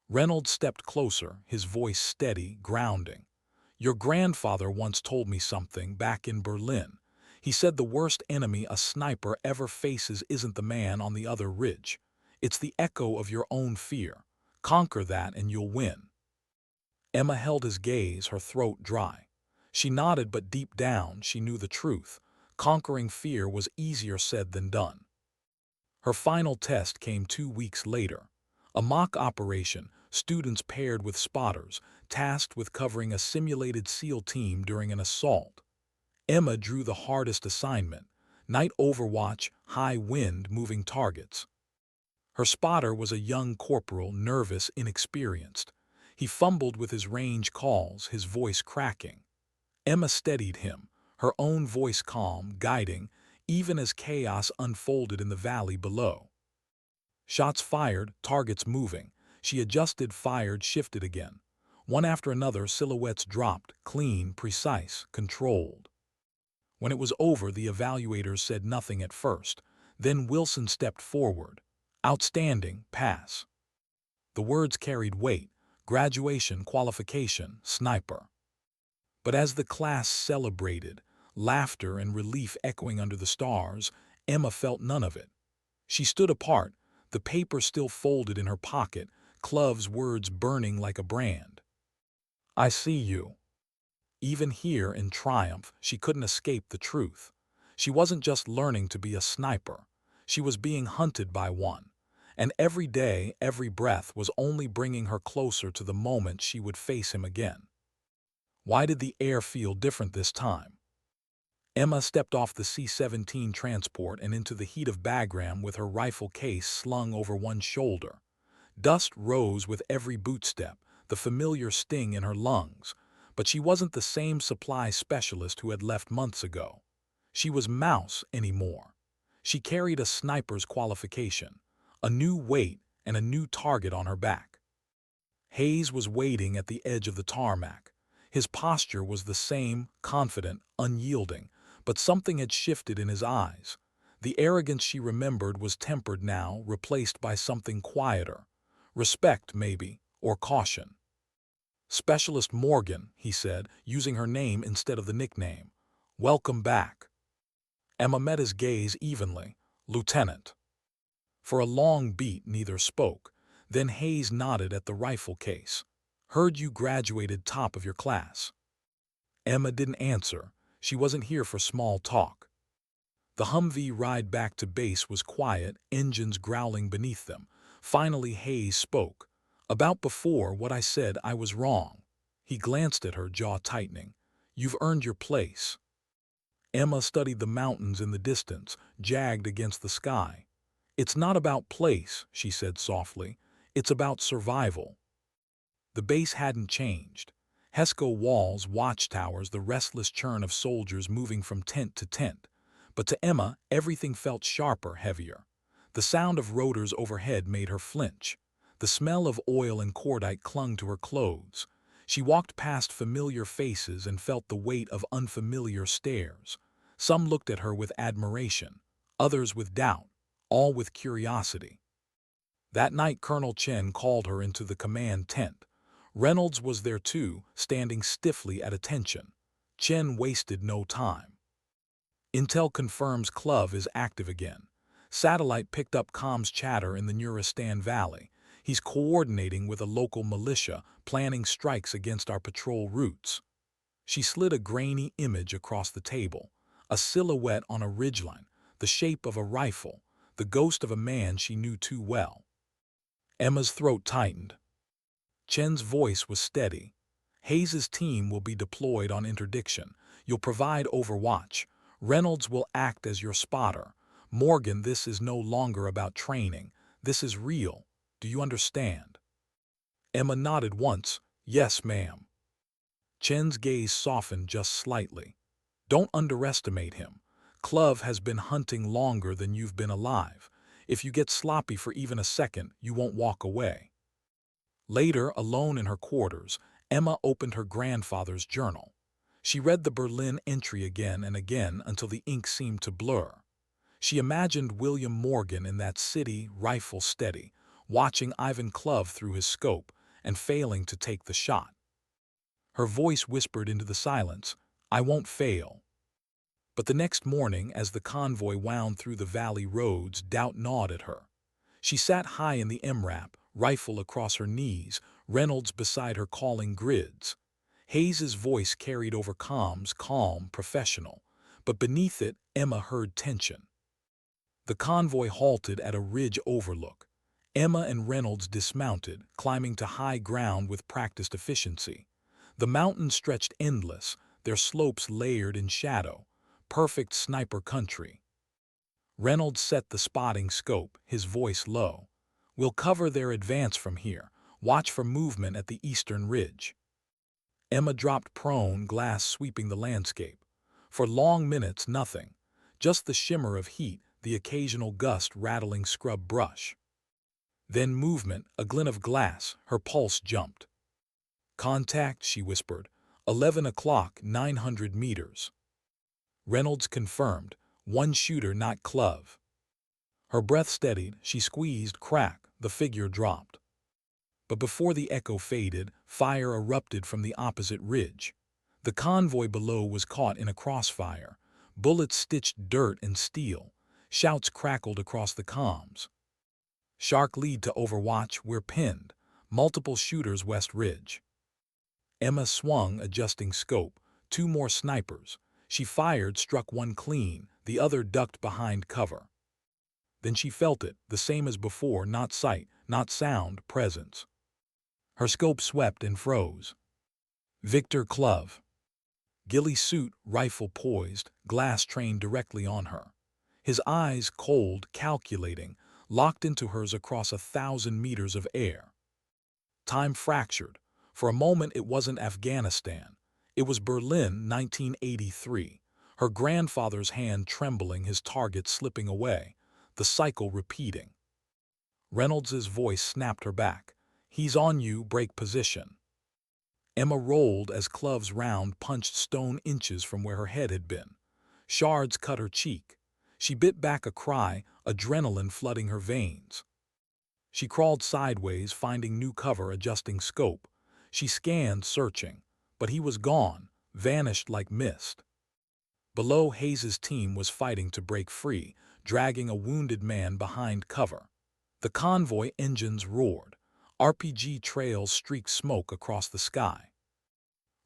Reynolds stepped closer, his voice steady, grounding. Your grandfather once told me something back in Berlin. He said the worst enemy a sniper ever faces isn't the man on the other ridge. It's the echo of your own fear. Conquer that and you'll win. Emma held his gaze, her throat dry. She nodded, but deep down she knew the truth. Conquering fear was easier said than done. Her final test came 2 weeks later. A mock operation, students paired with spotters, tasked with covering a simulated SEAL team during an assault. Emma drew the hardest assignment: night overwatch, high wind, moving targets. Her spotter was a young corporal, nervous, inexperienced. He fumbled with his range calls, his voice cracking. Emma steadied him, her own voice calm, guiding, even as chaos unfolded in the valley below. Shots fired, targets moving. She adjusted, fired, shifted again. One after another, silhouettes dropped, clean, precise, controlled. When it was over, the evaluators said nothing at first. Then Wilson stepped forward. Outstanding, pass. The words carried weight: graduation, qualification, sniper. But as the class celebrated, laughter and relief echoing under the stars, Emma felt none of it. She stood apart, the paper still folded in her pocket, Klov's words burning like a brand. I see you. Even here in triumph, she couldn't escape the truth. She wasn't just learning to be a sniper. She was being hunted by one. And every day, every breath was only bringing her closer to the moment she would face him again. Why did the air feel different this time? Emma stepped off the C-17 transport and into the heat of Bagram with her rifle case slung over one shoulder. Dust rose with every boot step, the familiar sting in her lungs. But she wasn't the same supply specialist who had left months ago. She was Mouse anymore. She carried a sniper's qualification, a new weight and a new target on her back. Hayes was waiting at the edge of the tarmac. His posture was the same, confident, unyielding, but something had shifted in his eyes. The arrogance she remembered was tempered now, replaced by something quieter. Respect, maybe, or caution. Specialist Morgan, he said, using her name instead of the nickname. Welcome back. Emma met his gaze evenly. Lieutenant. For a long beat, neither spoke. Then Hayes nodded at the rifle case. Heard you graduated top of your class. Emma didn't answer. She wasn't here for small talk. The Humvee ride back to base was quiet, engines growling beneath them. Finally Hayes spoke. About before, what I said, I was wrong. He glanced at her, jaw tightening. You've earned your place. Emma studied the mountains in the distance, jagged against the sky. It's not about place, she said softly. It's about survival. The base hadn't changed. Hesco walls, watchtowers, the restless churn of soldiers moving from tent to tent. But to Emma, everything felt sharper, heavier. The sound of rotors overhead made her flinch. The smell of oil and cordite clung to her clothes. She walked past familiar faces and felt the weight of unfamiliar stares. Some looked at her with admiration, others with doubt, all with curiosity. That night Colonel Chen called her into the command tent. Reynolds was there too, standing stiffly at attention. Chen wasted no time. Intel confirms Klov is active again. Satellite picked up comms chatter in the Nuristan Valley. He's coordinating with a local militia, planning strikes against our patrol routes. She slid a grainy image across the table, a silhouette on a ridgeline, the shape of a rifle, the ghost of a man she knew too well. Emma's throat tightened. Chen's voice was steady. Hayes's team will be deployed on interdiction. You'll provide overwatch. Reynolds will act as your spotter. Morgan, this is no longer about training. This is real. Do you understand? Emma nodded once. Yes, ma'am. Chen's gaze softened just slightly. Don't underestimate him. Klov has been hunting longer than you've been alive. If you get sloppy for even a second, you won't walk away. Later, alone in her quarters, Emma opened her grandfather's journal. She read the Berlin entry again and again until the ink seemed to blur. She imagined William Morgan in that city, rifle steady, watching Ivan Klov through his scope and failing to take the shot. Her voice whispered into the silence, I won't fail. But the next morning, as the convoy wound through the valley roads, doubt gnawed at her. She sat high in the MRAP, rifle across her knees, Reynolds beside her calling grids. Hayes's voice carried over comms, calm, professional, but beneath it, Emma heard tension. The convoy halted at a ridge overlook. Emma and Reynolds dismounted, climbing to high ground with practiced efficiency. The mountains stretched endless, their slopes layered in shadow, perfect sniper country. Reynolds set the spotting scope, his voice low. We'll cover their advance from here. Watch for movement at the eastern ridge. Emma dropped prone, glass sweeping the landscape. For long minutes, nothing. Just the shimmer of heat, the occasional gust rattling scrub brush. Then movement, a glint of glass, her pulse jumped. Contact, she whispered. 11 o'clock, 900 meters. Reynolds confirmed. One shooter, not Klov. Her breath steadied, she squeezed, crack, the figure dropped. But before the echo faded, fire erupted from the opposite ridge. The convoy below was caught in a crossfire. Bullets stitched dirt and steel. Shouts crackled across the comms. Shark lead to Overwatch, we're pinned. Multiple shooters West Ridge. Emma swung, adjusting scope. 2 more snipers. She fired, struck one clean, the other ducked behind cover. Then she felt it, the same as before, not sight, not sound, presence. Her scope swept and froze. Victor Klov. Ghillie suit, rifle poised, glass trained directly on her. His eyes, cold, calculating, locked into hers across 1,000 meters of air. Time fractured. For a moment it wasn't Afghanistan. It was Berlin, 1983. Her grandfather's hand trembling, his target slipping away, the cycle repeating. Reynolds's voice snapped her back. He's on you, break position. Emma rolled as Klov's round punched stone inches from where her head had been. Shards cut her cheek. She bit back a cry, adrenaline flooding her veins. She crawled sideways, finding new cover, adjusting scope. She scanned, searching, but he was gone, vanished like mist. Below, Hayes's team was fighting to break free, dragging a wounded man behind cover. The convoy engines roared. RPG trails streaked smoke across the sky.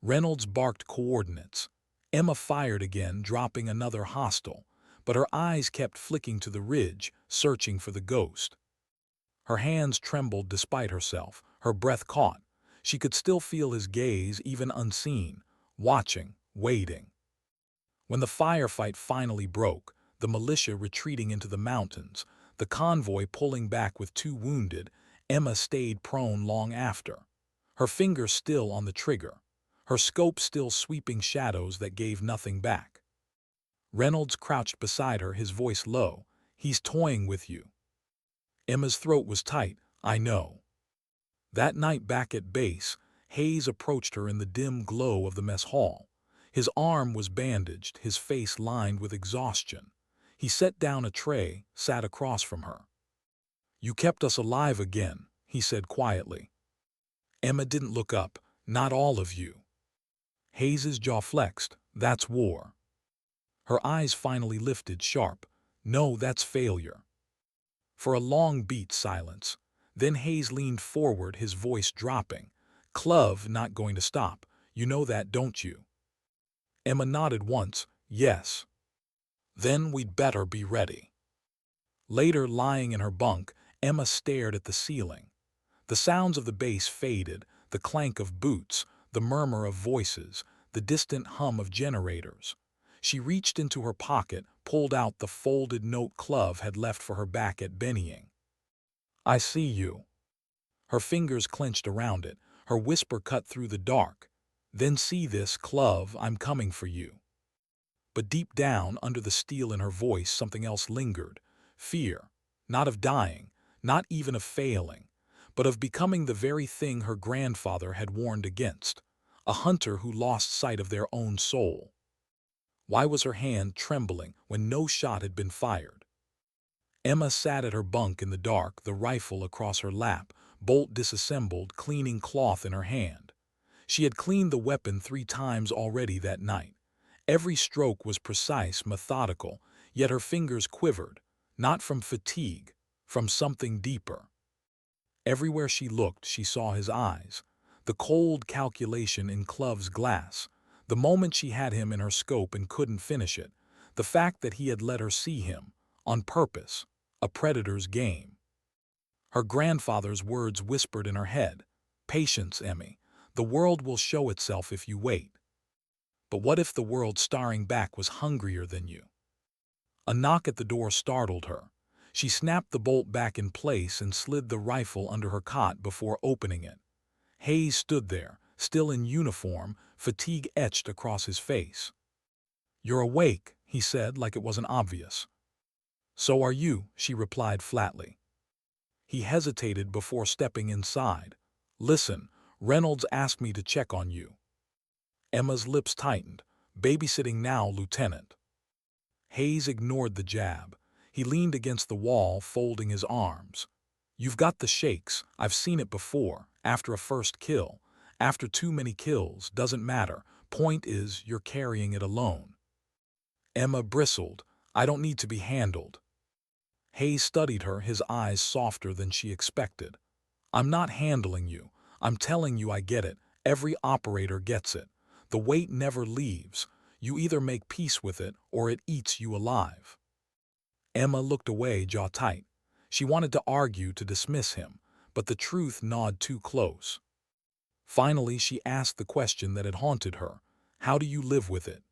Reynolds barked coordinates. Emma fired again, dropping another hostile, but her eyes kept flicking to the ridge, searching for the ghost. Her hands trembled despite herself, her breath caught. She could still feel his gaze, even unseen, watching, waiting. When the firefight finally broke, the militia retreating into the mountains, the convoy pulling back with 2 wounded, Emma stayed prone long after. Her finger still on the trigger, her scope still sweeping shadows that gave nothing back. Reynolds crouched beside her, his voice low. He's toying with you. Emma's throat was tight. I know. That night back at base, Hayes approached her in the dim glow of the mess hall. His arm was bandaged, his face lined with exhaustion. He set down a tray, sat across from her. You kept us alive again, he said quietly. Emma didn't look up. Not all of you. Hayes's jaw flexed. That's war. Her eyes finally lifted, sharp. No, that's failure. For a long beat silence. Then Hayes leaned forward, his voice dropping. "Klov not going to stop. You know that, don't you?" Emma nodded once. "Yes." "Then we'd better be ready." Later, lying in her bunk, Emma stared at the ceiling. The sounds of the base faded, the clank of boots, the murmur of voices, the distant hum of generators. She reached into her pocket, pulled out the folded note Klov had left for her back at Bennying. "I see you." Her fingers clenched around it, her whisper cut through the dark. "Then see this, Klov, I'm coming for you." But deep down, under the steel in her voice, something else lingered. Fear. Not of dying, not even of failing, but of becoming the very thing her grandfather had warned against. A hunter who lost sight of their own soul. Why was her hand trembling when no shot had been fired? Emma sat at her bunk in the dark, the rifle across her lap, bolt disassembled, cleaning cloth in her hand. She had cleaned the weapon 3 times already that night. Every stroke was precise, methodical, yet her fingers quivered, not from fatigue, from something deeper. Everywhere she looked, she saw his eyes, the cold calculation in Klov's glass, the moment she had him in her scope and couldn't finish it, the fact that he had let her see him, on purpose, a predator's game. Her grandfather's words whispered in her head, "Patience, Emmy. The world will show itself if you wait." But what if the world staring back was hungrier than you? A knock at the door startled her. She snapped the bolt back in place and slid the rifle under her cot before opening it. Hayes stood there, still in uniform, fatigue etched across his face. "You're awake," he said like it wasn't obvious. "So are you," she replied flatly. He hesitated before stepping inside. "Listen, Reynolds asked me to check on you." Emma's lips tightened. "Babysitting now, Lieutenant." Hayes ignored the jab. He leaned against the wall, folding his arms. "You've got the shakes. I've seen it before. After a first kill. After too many kills. Doesn't matter. Point is, you're carrying it alone." Emma bristled. "I don't need to be handled." Hayes studied her, his eyes softer than she expected. "I'm not handling you. I'm telling you I get it. Every operator gets it. The weight never leaves. You either make peace with it or it eats you alive." Emma looked away, jaw tight. She wanted to argue, to dismiss him, but the truth gnawed too close. Finally, she asked the question that had haunted her. "How do you live with it?"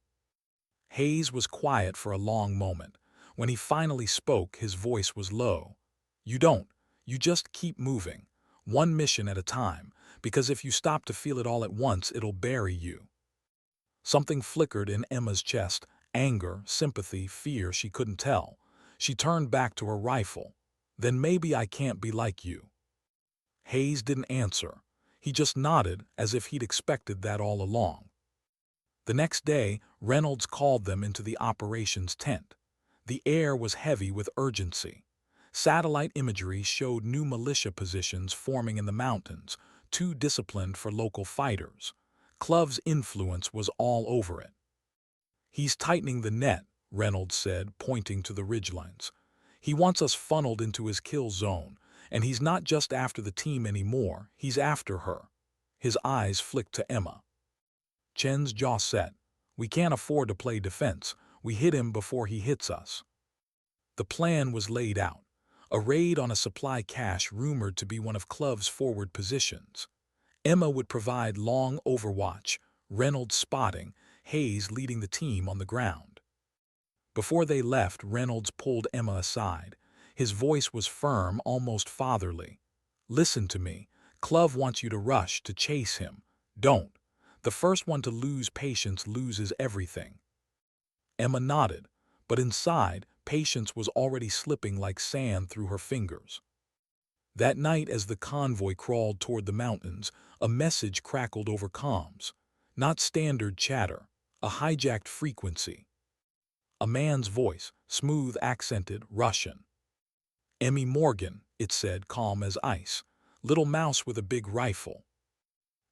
Hayes was quiet for a long moment. When he finally spoke, his voice was low. "You don't. You just keep moving. One mission at a time, because if you stop to feel it all at once, it'll bury you." Something flickered in Emma's chest, anger, sympathy, fear, she couldn't tell. She turned back to her rifle. "Then maybe I can't be like you." Hayes didn't answer. He just nodded, as if he'd expected that all along. The next day, Reynolds called them into the operations tent. The air was heavy with urgency. Satellite imagery showed new militia positions forming in the mountains, too disciplined for local fighters. Klov's influence was all over it. "He's tightening the net," Reynolds said, pointing to the ridgelines. "He wants us funneled into his kill zone, and he's not just after the team anymore, he's after her." His eyes flicked to Emma. Chen's jaw set. "We can't afford to play defense. We hit him before he hits us." The plan was laid out. A raid on a supply cache rumored to be one of Klov's forward positions. Emma would provide long overwatch, Reynolds spotting, Hayes leading the team on the ground. Before they left, Reynolds pulled Emma aside. His voice was firm, almost fatherly. "Listen to me. Klov wants you to rush, to chase him. Don't. The first one to lose patience loses everything." Emma nodded, but inside, patience was already slipping like sand through her fingers. That night, as the convoy crawled toward the mountains, a message crackled over comms. Not standard chatter, a hijacked frequency. A man's voice, smooth accented, Russian. "Emmy Morgan," it said, calm as ice. "Little mouse with a big rifle."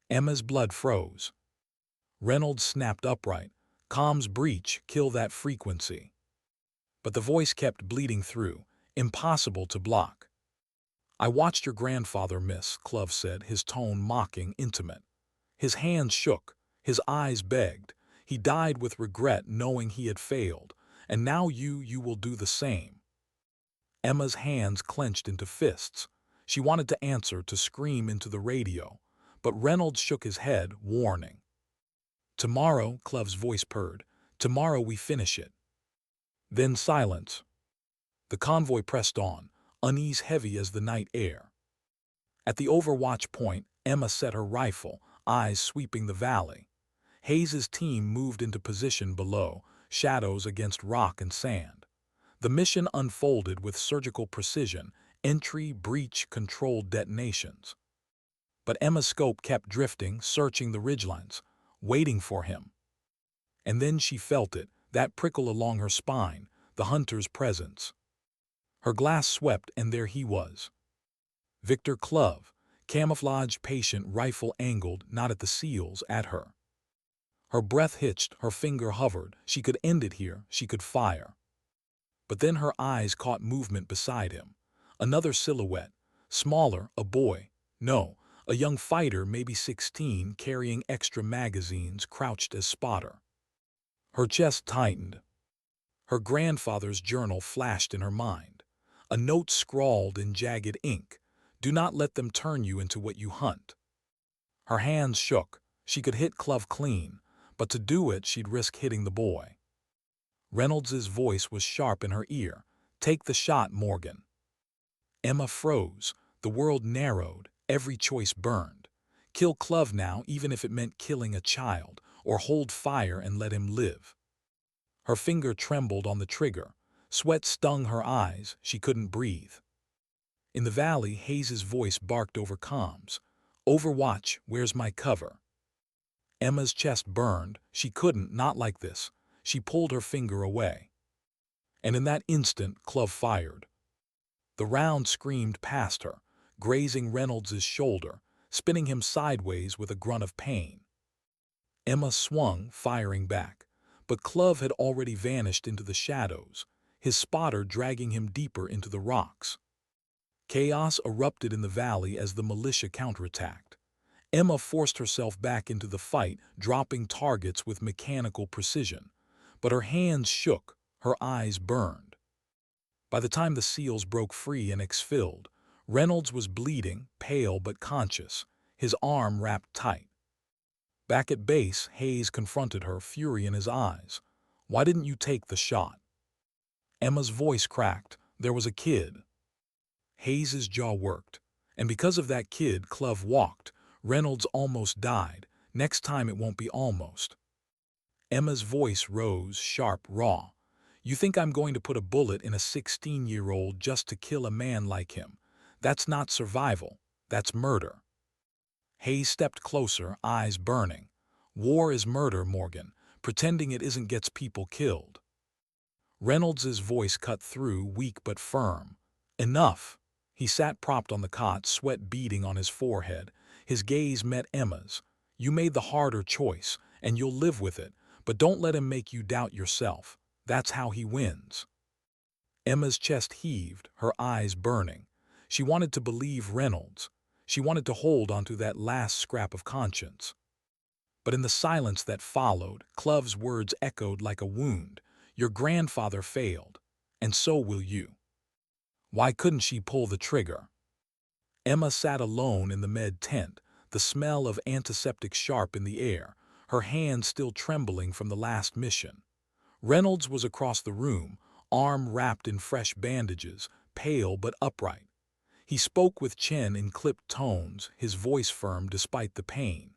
Emma's blood froze. Reynolds snapped upright. "Comms breach, kill that frequency." But the voice kept bleeding through. impossible to block. "I watched your grandfather, miss," Klov said, his tone mocking, intimate. His hands shook, his eyes begged. He died with regret knowing he had failed, and now you will do the same. Emma's hands clenched into fists. She wanted to answer, to scream into the radio, but Reynolds shook his head, warning. "Tomorrow," Klov's voice purred, "tomorrow we finish it." Then silence. The convoy pressed on, unease heavy as the night air. At the overwatch point, Emma set her rifle, eyes sweeping the valley. Hayes's team moved into position below, shadows against rock and sand. The mission unfolded with surgical precision, entry, breach, controlled detonations. But Emma's scope kept drifting, searching the ridgelines, waiting for him. And then she felt it, that prickle along her spine, the hunter's presence. Her glass swept, and there he was. Victor Klov, camouflage patient, rifle angled, not at the SEALs, at her. Her breath hitched, her finger hovered. She could end it here, she could fire. But then her eyes caught movement beside him. Another silhouette, smaller, a boy. No, a young fighter, maybe 16, carrying extra magazines, crouched as spotter. Her chest tightened. Her grandfather's journal flashed in her mind. A note scrawled in jagged ink. "Do not let them turn you into what you hunt." Her hands shook. She could hit Klov clean, but to do it she'd risk hitting the boy. Reynolds's voice was sharp in her ear. "Take the shot, Morgan." Emma froze. The world narrowed. Every choice burned. Kill Klov now, even if it meant killing a child, or hold fire and let him live. Her finger trembled on the trigger. Sweat stung her eyes. She couldn't breathe. In the valley, Hayes's voice barked over comms. "Overwatch, where's my cover?" Emma's chest burned. She couldn't, not like this. She pulled her finger away. And in that instant, Klov fired. The round screamed past her, grazing Reynolds's shoulder, spinning him sideways with a grunt of pain. Emma swung, firing back, but Klov had already vanished into the shadows, his spotter dragging him deeper into the rocks. Chaos erupted in the valley as the militia counterattacked. Emma forced herself back into the fight, dropping targets with mechanical precision. But her hands shook, her eyes burned. By the time the SEALs broke free and exfilled, Reynolds was bleeding, pale but conscious, his arm wrapped tight. Back at base, Hayes confronted her, fury in his eyes. "Why didn't you take the shot?" Emma's voice cracked. "There was a kid." Hayes's jaw worked. "And because of that kid, Klov walked. Reynolds almost died. Next time it won't be almost." Emma's voice rose, sharp, raw. "You think I'm going to put a bullet in a 16-year-old just to kill a man like him? That's not survival. That's murder." Hayes stepped closer, eyes burning. "War is murder, Morgan. Pretending it isn't gets people killed." Reynolds's voice cut through, weak but firm. "Enough." He sat propped on the cot, sweat beading on his forehead. His gaze met Emma's. "You made the harder choice, and you'll live with it, but don't let him make you doubt yourself. That's how he wins." Emma's chest heaved, her eyes burning. She wanted to believe Reynolds. She wanted to hold onto that last scrap of conscience. But in the silence that followed, Klov's words echoed like a wound. "Your grandfather failed, and so will you." Why couldn't she pull the trigger? Emma sat alone in the med tent, the smell of antiseptic sharp in the air, her hands still trembling from the last mission. Reynolds was across the room, arm wrapped in fresh bandages, pale but upright. He spoke with chin in clipped tones, his voice firm despite the pain.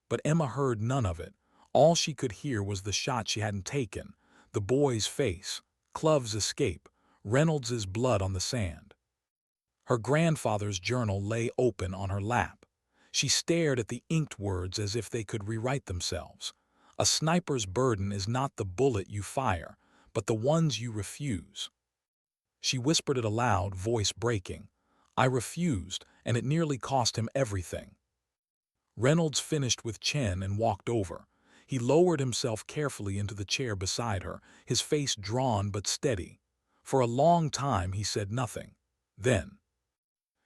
But Emma heard none of it. All she could hear was the shot she hadn't taken, the boy's face, Klov's escape, Reynolds's blood on the sand. Her grandfather's journal lay open on her lap. She stared at the inked words as if they could rewrite themselves. A sniper's burden is not the bullet you fire, but the ones you refuse. She whispered it aloud, voice breaking. "I refused, and it nearly cost him everything." Reynolds finished with chin and walked over. He lowered himself carefully into the chair beside her, his face drawn but steady. For a long time he said nothing. Then,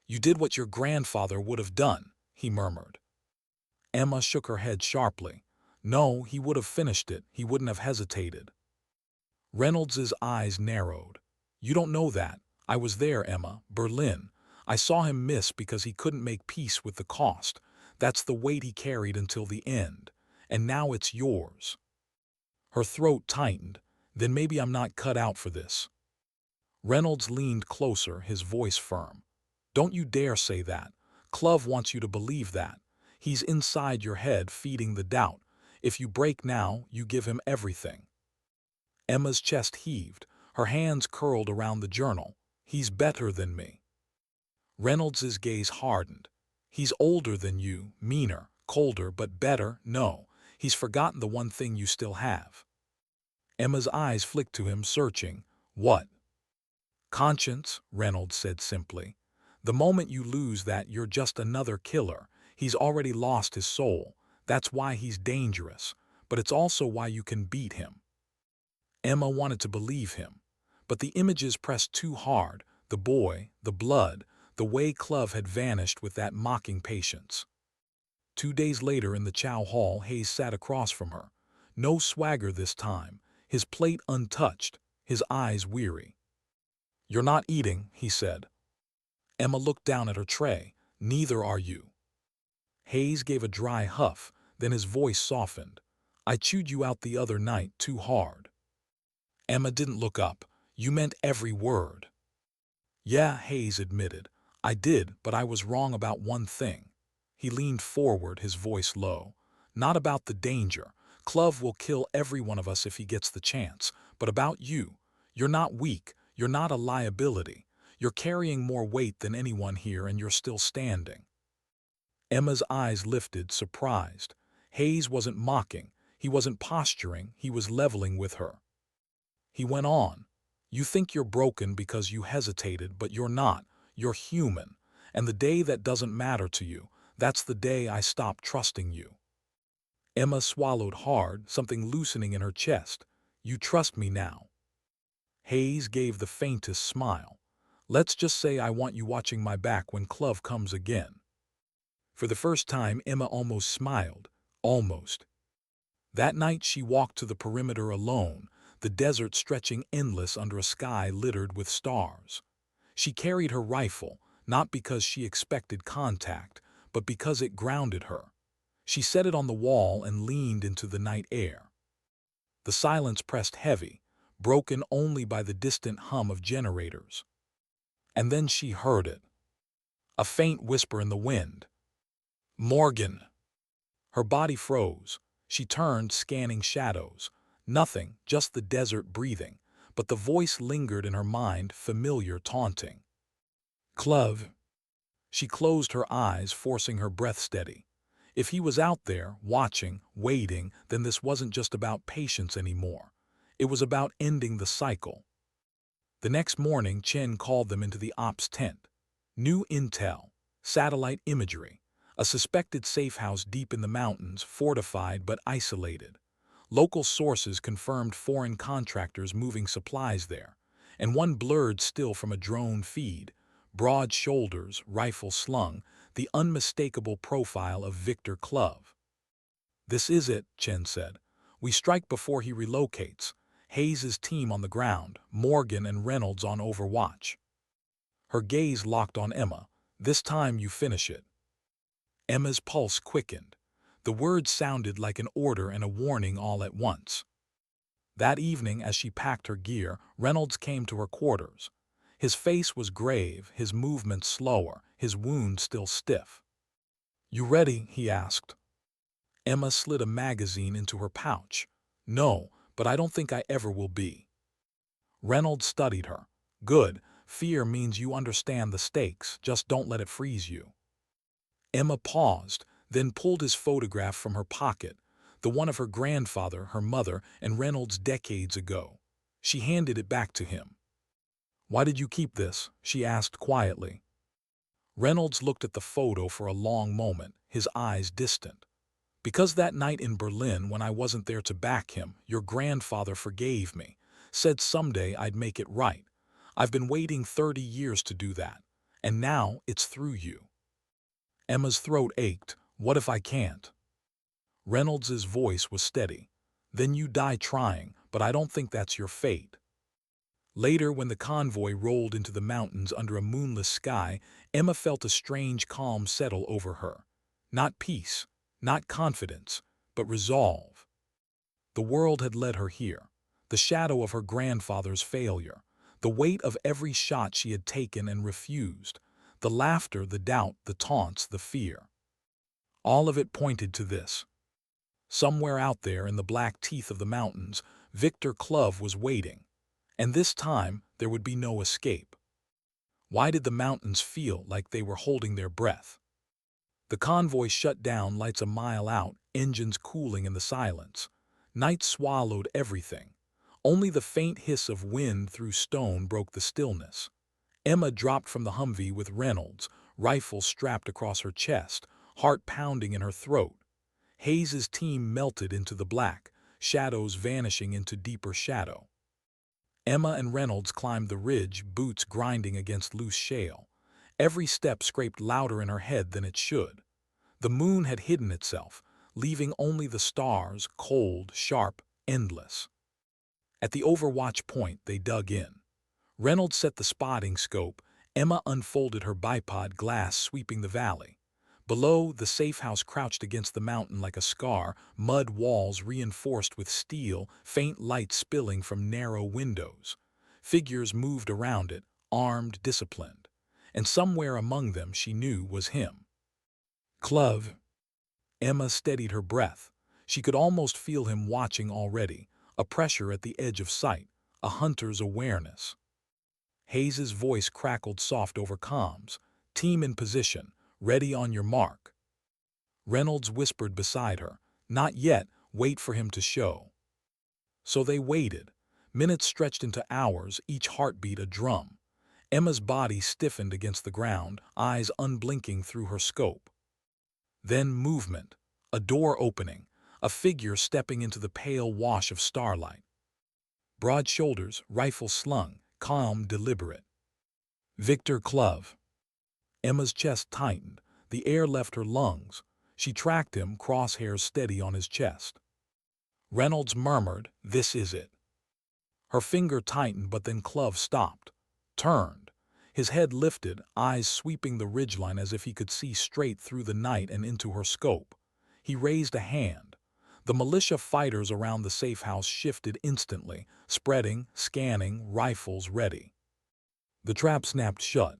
"You did what your grandfather would have done," he murmured. Emma shook her head sharply. "No, he would have finished it. He wouldn't have hesitated." Reynolds's eyes narrowed. "You don't know that. I was there, Emma. Berlin. I saw him miss because he couldn't make peace with the cost. That's the weight he carried until the end. And now it's yours." Her throat tightened. "Then maybe I'm not cut out for this." Reynolds leaned closer, his voice firm. "Don't you dare say that. Klov wants you to believe that. He's inside your head feeding the doubt. If you break now, you give him everything." Emma's chest heaved. Her hands curled around the journal. "He's better than me." Reynolds's gaze hardened. "He's older than you, meaner, colder, but better. No, he's forgotten the one thing you still have." Emma's eyes flicked to him, searching. "What?" "Conscience," Reynolds said simply. "The moment you lose that, you're just another killer. He's already lost his soul. That's why he's dangerous. But it's also why you can beat him." Emma wanted to believe him. But the images pressed too hard. The boy, the blood, the way Klov had vanished with that mocking patience. 2 days later in the chow hall, Hayes sat across from her. No swagger this time, his plate untouched, his eyes weary. "You're not eating," he said. Emma looked down at her tray. "Neither are you." Hayes gave a dry huff, then his voice softened. "I chewed you out the other night too hard." Emma didn't look up. "You meant every word." "Yeah," Hayes admitted. "I did, but I was wrong about one thing." He leaned forward, his voice low. "Not about the danger. Klov will kill every one of us if he gets the chance. But about you. You're not weak. You're not a liability. You're carrying more weight than anyone here, and you're still standing." Emma's eyes lifted, surprised. Hayes wasn't mocking. He wasn't posturing. He was leveling with her. He went on. "You think you're broken because you hesitated, but you're not. You're human. And the day that doesn't matter to you, that's the day I stop trusting you." Emma swallowed hard, something loosening in her chest. "You trust me now." Hayes gave the faintest smile. "Let's just say I want you watching my back when Klov comes again." For the first time, Emma almost smiled. Almost. That night she walked to the perimeter alone, the desert stretching endless under a sky littered with stars. She carried her rifle, not because she expected contact, but because it grounded her. She set it on the wall and leaned into the night air. The silence pressed heavy, broken only by the distant hum of generators. And then she heard it. A faint whisper in the wind. "Morgan." Her body froze. She turned, scanning shadows. Nothing, just the desert breathing. But the voice lingered in her mind, familiar, taunting. "Klov." She closed her eyes, forcing her breath steady. If he was out there, watching, waiting, then this wasn't just about patience anymore. It was about ending the cycle. The next morning, Chen called them into the ops tent. New intel, satellite imagery, a suspected safe house deep in the mountains, fortified but isolated. Local sources confirmed foreign contractors moving supplies there, and one blurred still from a drone feed. Broad shoulders, rifle slung, the unmistakable profile of Victor Klov. "This is it," Chen said. "We strike before he relocates. Hayes' team on the ground, Morgan and Reynolds on overwatch." Her gaze locked on Emma. "This time you finish it." Emma's pulse quickened. The words sounded like an order and a warning all at once. That evening, as she packed her gear, Reynolds came to her quarters. His face was grave, his movements slower, his wound still stiff. "You ready?" he asked. Emma slid a magazine into her pouch. "No, but I don't think I ever will be." Reynolds studied her. "Good. Fear means you understand the stakes, just don't let it freeze you." Emma paused, then pulled his photograph from her pocket, the one of her grandfather, her mother, and Reynolds decades ago. She handed it back to him. "Why did you keep this?" she asked quietly. Reynolds looked at the photo for a long moment, his eyes distant. "Because that night in Berlin, when I wasn't there to back him, your grandfather forgave me, said someday I'd make it right. I've been waiting 30 years to do that, and now it's through you." Emma's throat ached. "What if I can't?" Reynolds's voice was steady. "Then you die trying, but I don't think that's your fate." Later, when the convoy rolled into the mountains under a moonless sky, Emma felt a strange calm settle over her. Not peace, not confidence, but resolve. The world had led her here, the shadow of her grandfather's failure, the weight of every shot she had taken and refused, the laughter, the doubt, the taunts, the fear. All of it pointed to this. Somewhere out there in the black teeth of the mountains, Victor Klov was waiting. And this time, there would be no escape. Why did the mountains feel like they were holding their breath? The convoy shut down, lights a mile out, engines cooling in the silence. Night swallowed everything. Only the faint hiss of wind through stone broke the stillness. Emma dropped from the Humvee with Reynolds, rifle strapped across her chest, heart pounding in her throat. Hayes's team melted into the black, shadows vanishing into deeper shadow. Emma and Reynolds climbed the ridge, boots grinding against loose shale. Every step scraped louder in her head than it should. The moon had hidden itself, leaving only the stars, cold, sharp, endless. At the overwatch point, they dug in. Reynolds set the spotting scope. Emma unfolded her bipod glass, sweeping the valley. Below, the safe house crouched against the mountain like a scar, mud walls reinforced with steel, faint light spilling from narrow windows. Figures moved around it, armed, disciplined. And somewhere among them, she knew, was him. "Klov." Emma steadied her breath. She could almost feel him watching already, a pressure at the edge of sight, a hunter's awareness. Hayes's voice crackled soft over comms. "Team in position. Ready on your mark." Reynolds whispered beside her, "Not yet, wait for him to show." So they waited. Minutes stretched into hours, each heartbeat a drum. Emma's body stiffened against the ground, eyes unblinking through her scope. Then movement, a door opening, a figure stepping into the pale wash of starlight. Broad shoulders, rifle slung, calm, deliberate. Victor Klov. Emma's chest tightened. The air left her lungs. She tracked him, crosshairs steady on his chest. Reynolds murmured, "This is it." Her finger tightened, but then Klov stopped, turned. His head lifted, eyes sweeping the ridgeline as if he could see straight through the night and into her scope. He raised a hand. The militia fighters around the safe house shifted instantly, spreading, scanning, rifles ready. The trap snapped shut.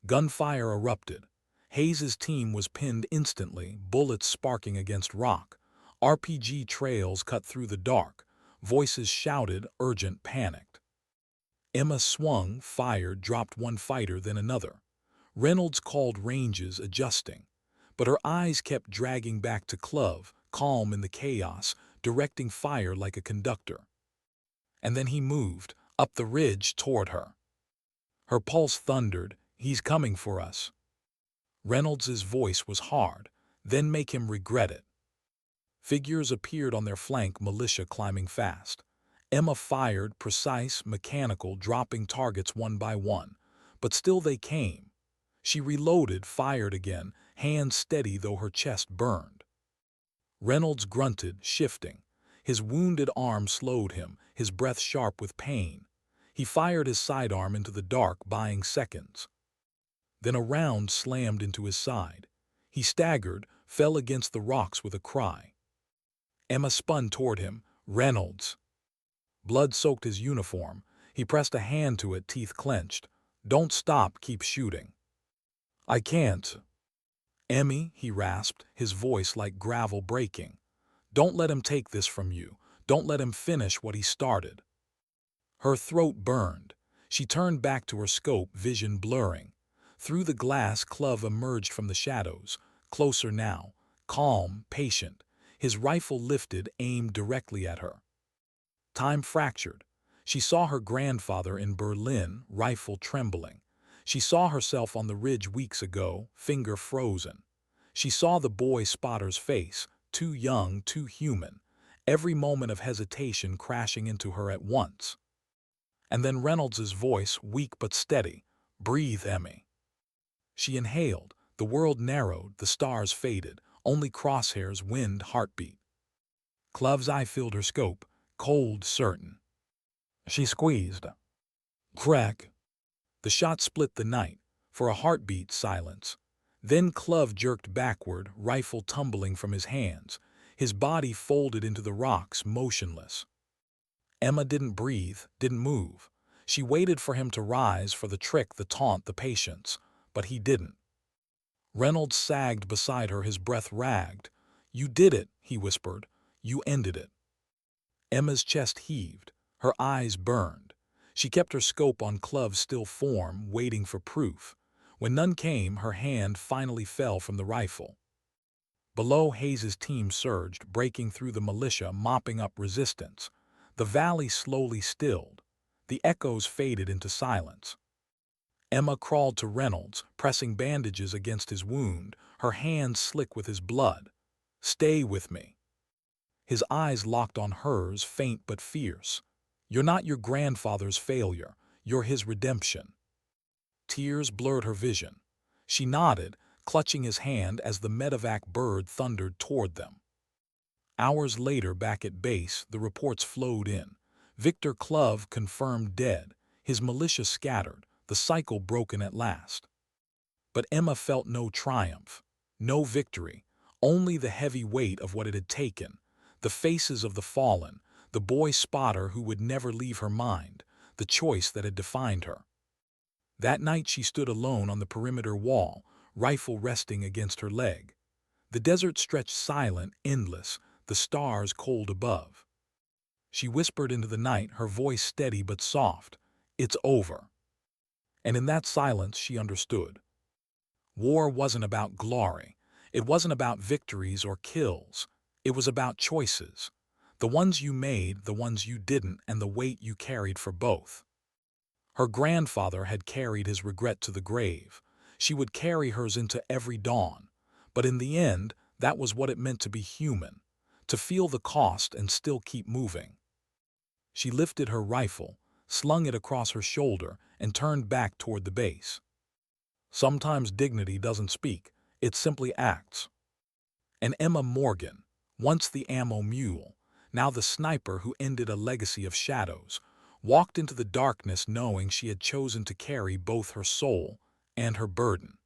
Gunfire erupted. Hayes's team was pinned instantly, bullets sparking against rock. RPG trails cut through the dark. Voices shouted, urgent, panicked. Emma swung, fired, dropped one fighter, then another. Reynolds called ranges, adjusting. But her eyes kept dragging back to Klov, calm in the chaos, directing fire like a conductor. And then he moved, up the ridge toward her. Her pulse thundered, "He's coming for us." Reynolds's voice was hard, "Then make him regret it." Figures appeared on their flank, militia climbing fast. Emma fired, precise, mechanical, dropping targets one by one. But still they came. She reloaded, fired again, hands steady though her chest burned. Reynolds grunted, shifting. His wounded arm slowed him, his breath sharp with pain. He fired his sidearm into the dark, buying seconds. Then a round slammed into his side. He staggered, fell against the rocks with a cry. Emma spun toward him. "Reynolds." Blood soaked his uniform. He pressed a hand to it, teeth clenched. "Don't stop, keep shooting." "I can't." "Emmy," he rasped, his voice like gravel breaking. "Don't let him take this from you. Don't let him finish what he started." Her throat burned. She turned back to her scope, vision blurring. Through the glass, Klov emerged from the shadows, closer now, calm, patient. His rifle lifted, aimed directly at her. Time fractured. She saw her grandfather in Berlin, rifle trembling. She saw herself on the ridge weeks ago, finger frozen. She saw the boy spotter's face, too young, too human, every moment of hesitation crashing into her at once. And then Reynolds's voice, weak but steady. "Breathe, Emmy." She inhaled. The world narrowed, the stars faded, only crosshairs, wind, heartbeat. Klov's eye filled her scope, cold, certain. She squeezed. Crack. The shot split the night. For a heartbeat, silence. Then Klov jerked backward, rifle tumbling from his hands. His body folded into the rocks, motionless. Emma didn't breathe, didn't move. She waited for him to rise, for the trick, the taunt, the patience. But he didn't. Reynolds sagged beside her, his breath ragged. "You did it," he whispered. "You ended it." Emma's chest heaved. Her eyes burned. She kept her scope on Klov's still form, waiting for proof. When none came, her hand finally fell from the rifle. Below, Hayes's team surged, breaking through the militia, mopping up resistance. The valley slowly stilled. The echoes faded into silence. Emma crawled to Reynolds, pressing bandages against his wound, her hands slick with his blood. "Stay with me." His eyes locked on hers, faint but fierce. "You're not your grandfather's failure. You're his redemption." Tears blurred her vision. She nodded, clutching his hand as the medevac bird thundered toward them. Hours later, back at base, the reports flowed in. Victor Klov confirmed dead, his militia scattered, the cycle broken at last. But Emma felt no triumph, no victory, only the heavy weight of what it had taken. The faces of the fallen, the boy spotter who would never leave her mind, the choice that had defined her. That night she stood alone on the perimeter wall, rifle resting against her leg. The desert stretched silent, endless, the stars cold above. She whispered into the night, her voice steady but soft, "It's over." And in that silence she understood. War wasn't about glory. It wasn't about victories or kills. It was about choices. The ones you made, the ones you didn't, and the weight you carried for both. Her grandfather had carried his regret to the grave. She would carry hers into every dawn. But in the end, that was what it meant to be human, to feel the cost and still keep moving. She lifted her rifle, slung it across her shoulder, and turned back toward the base. Sometimes dignity doesn't speak, it simply acts. And Emma Morgan, once the ammo mule, now the sniper who ended a legacy of shadows, walked into the darkness knowing she had chosen to carry both her soul and her burden.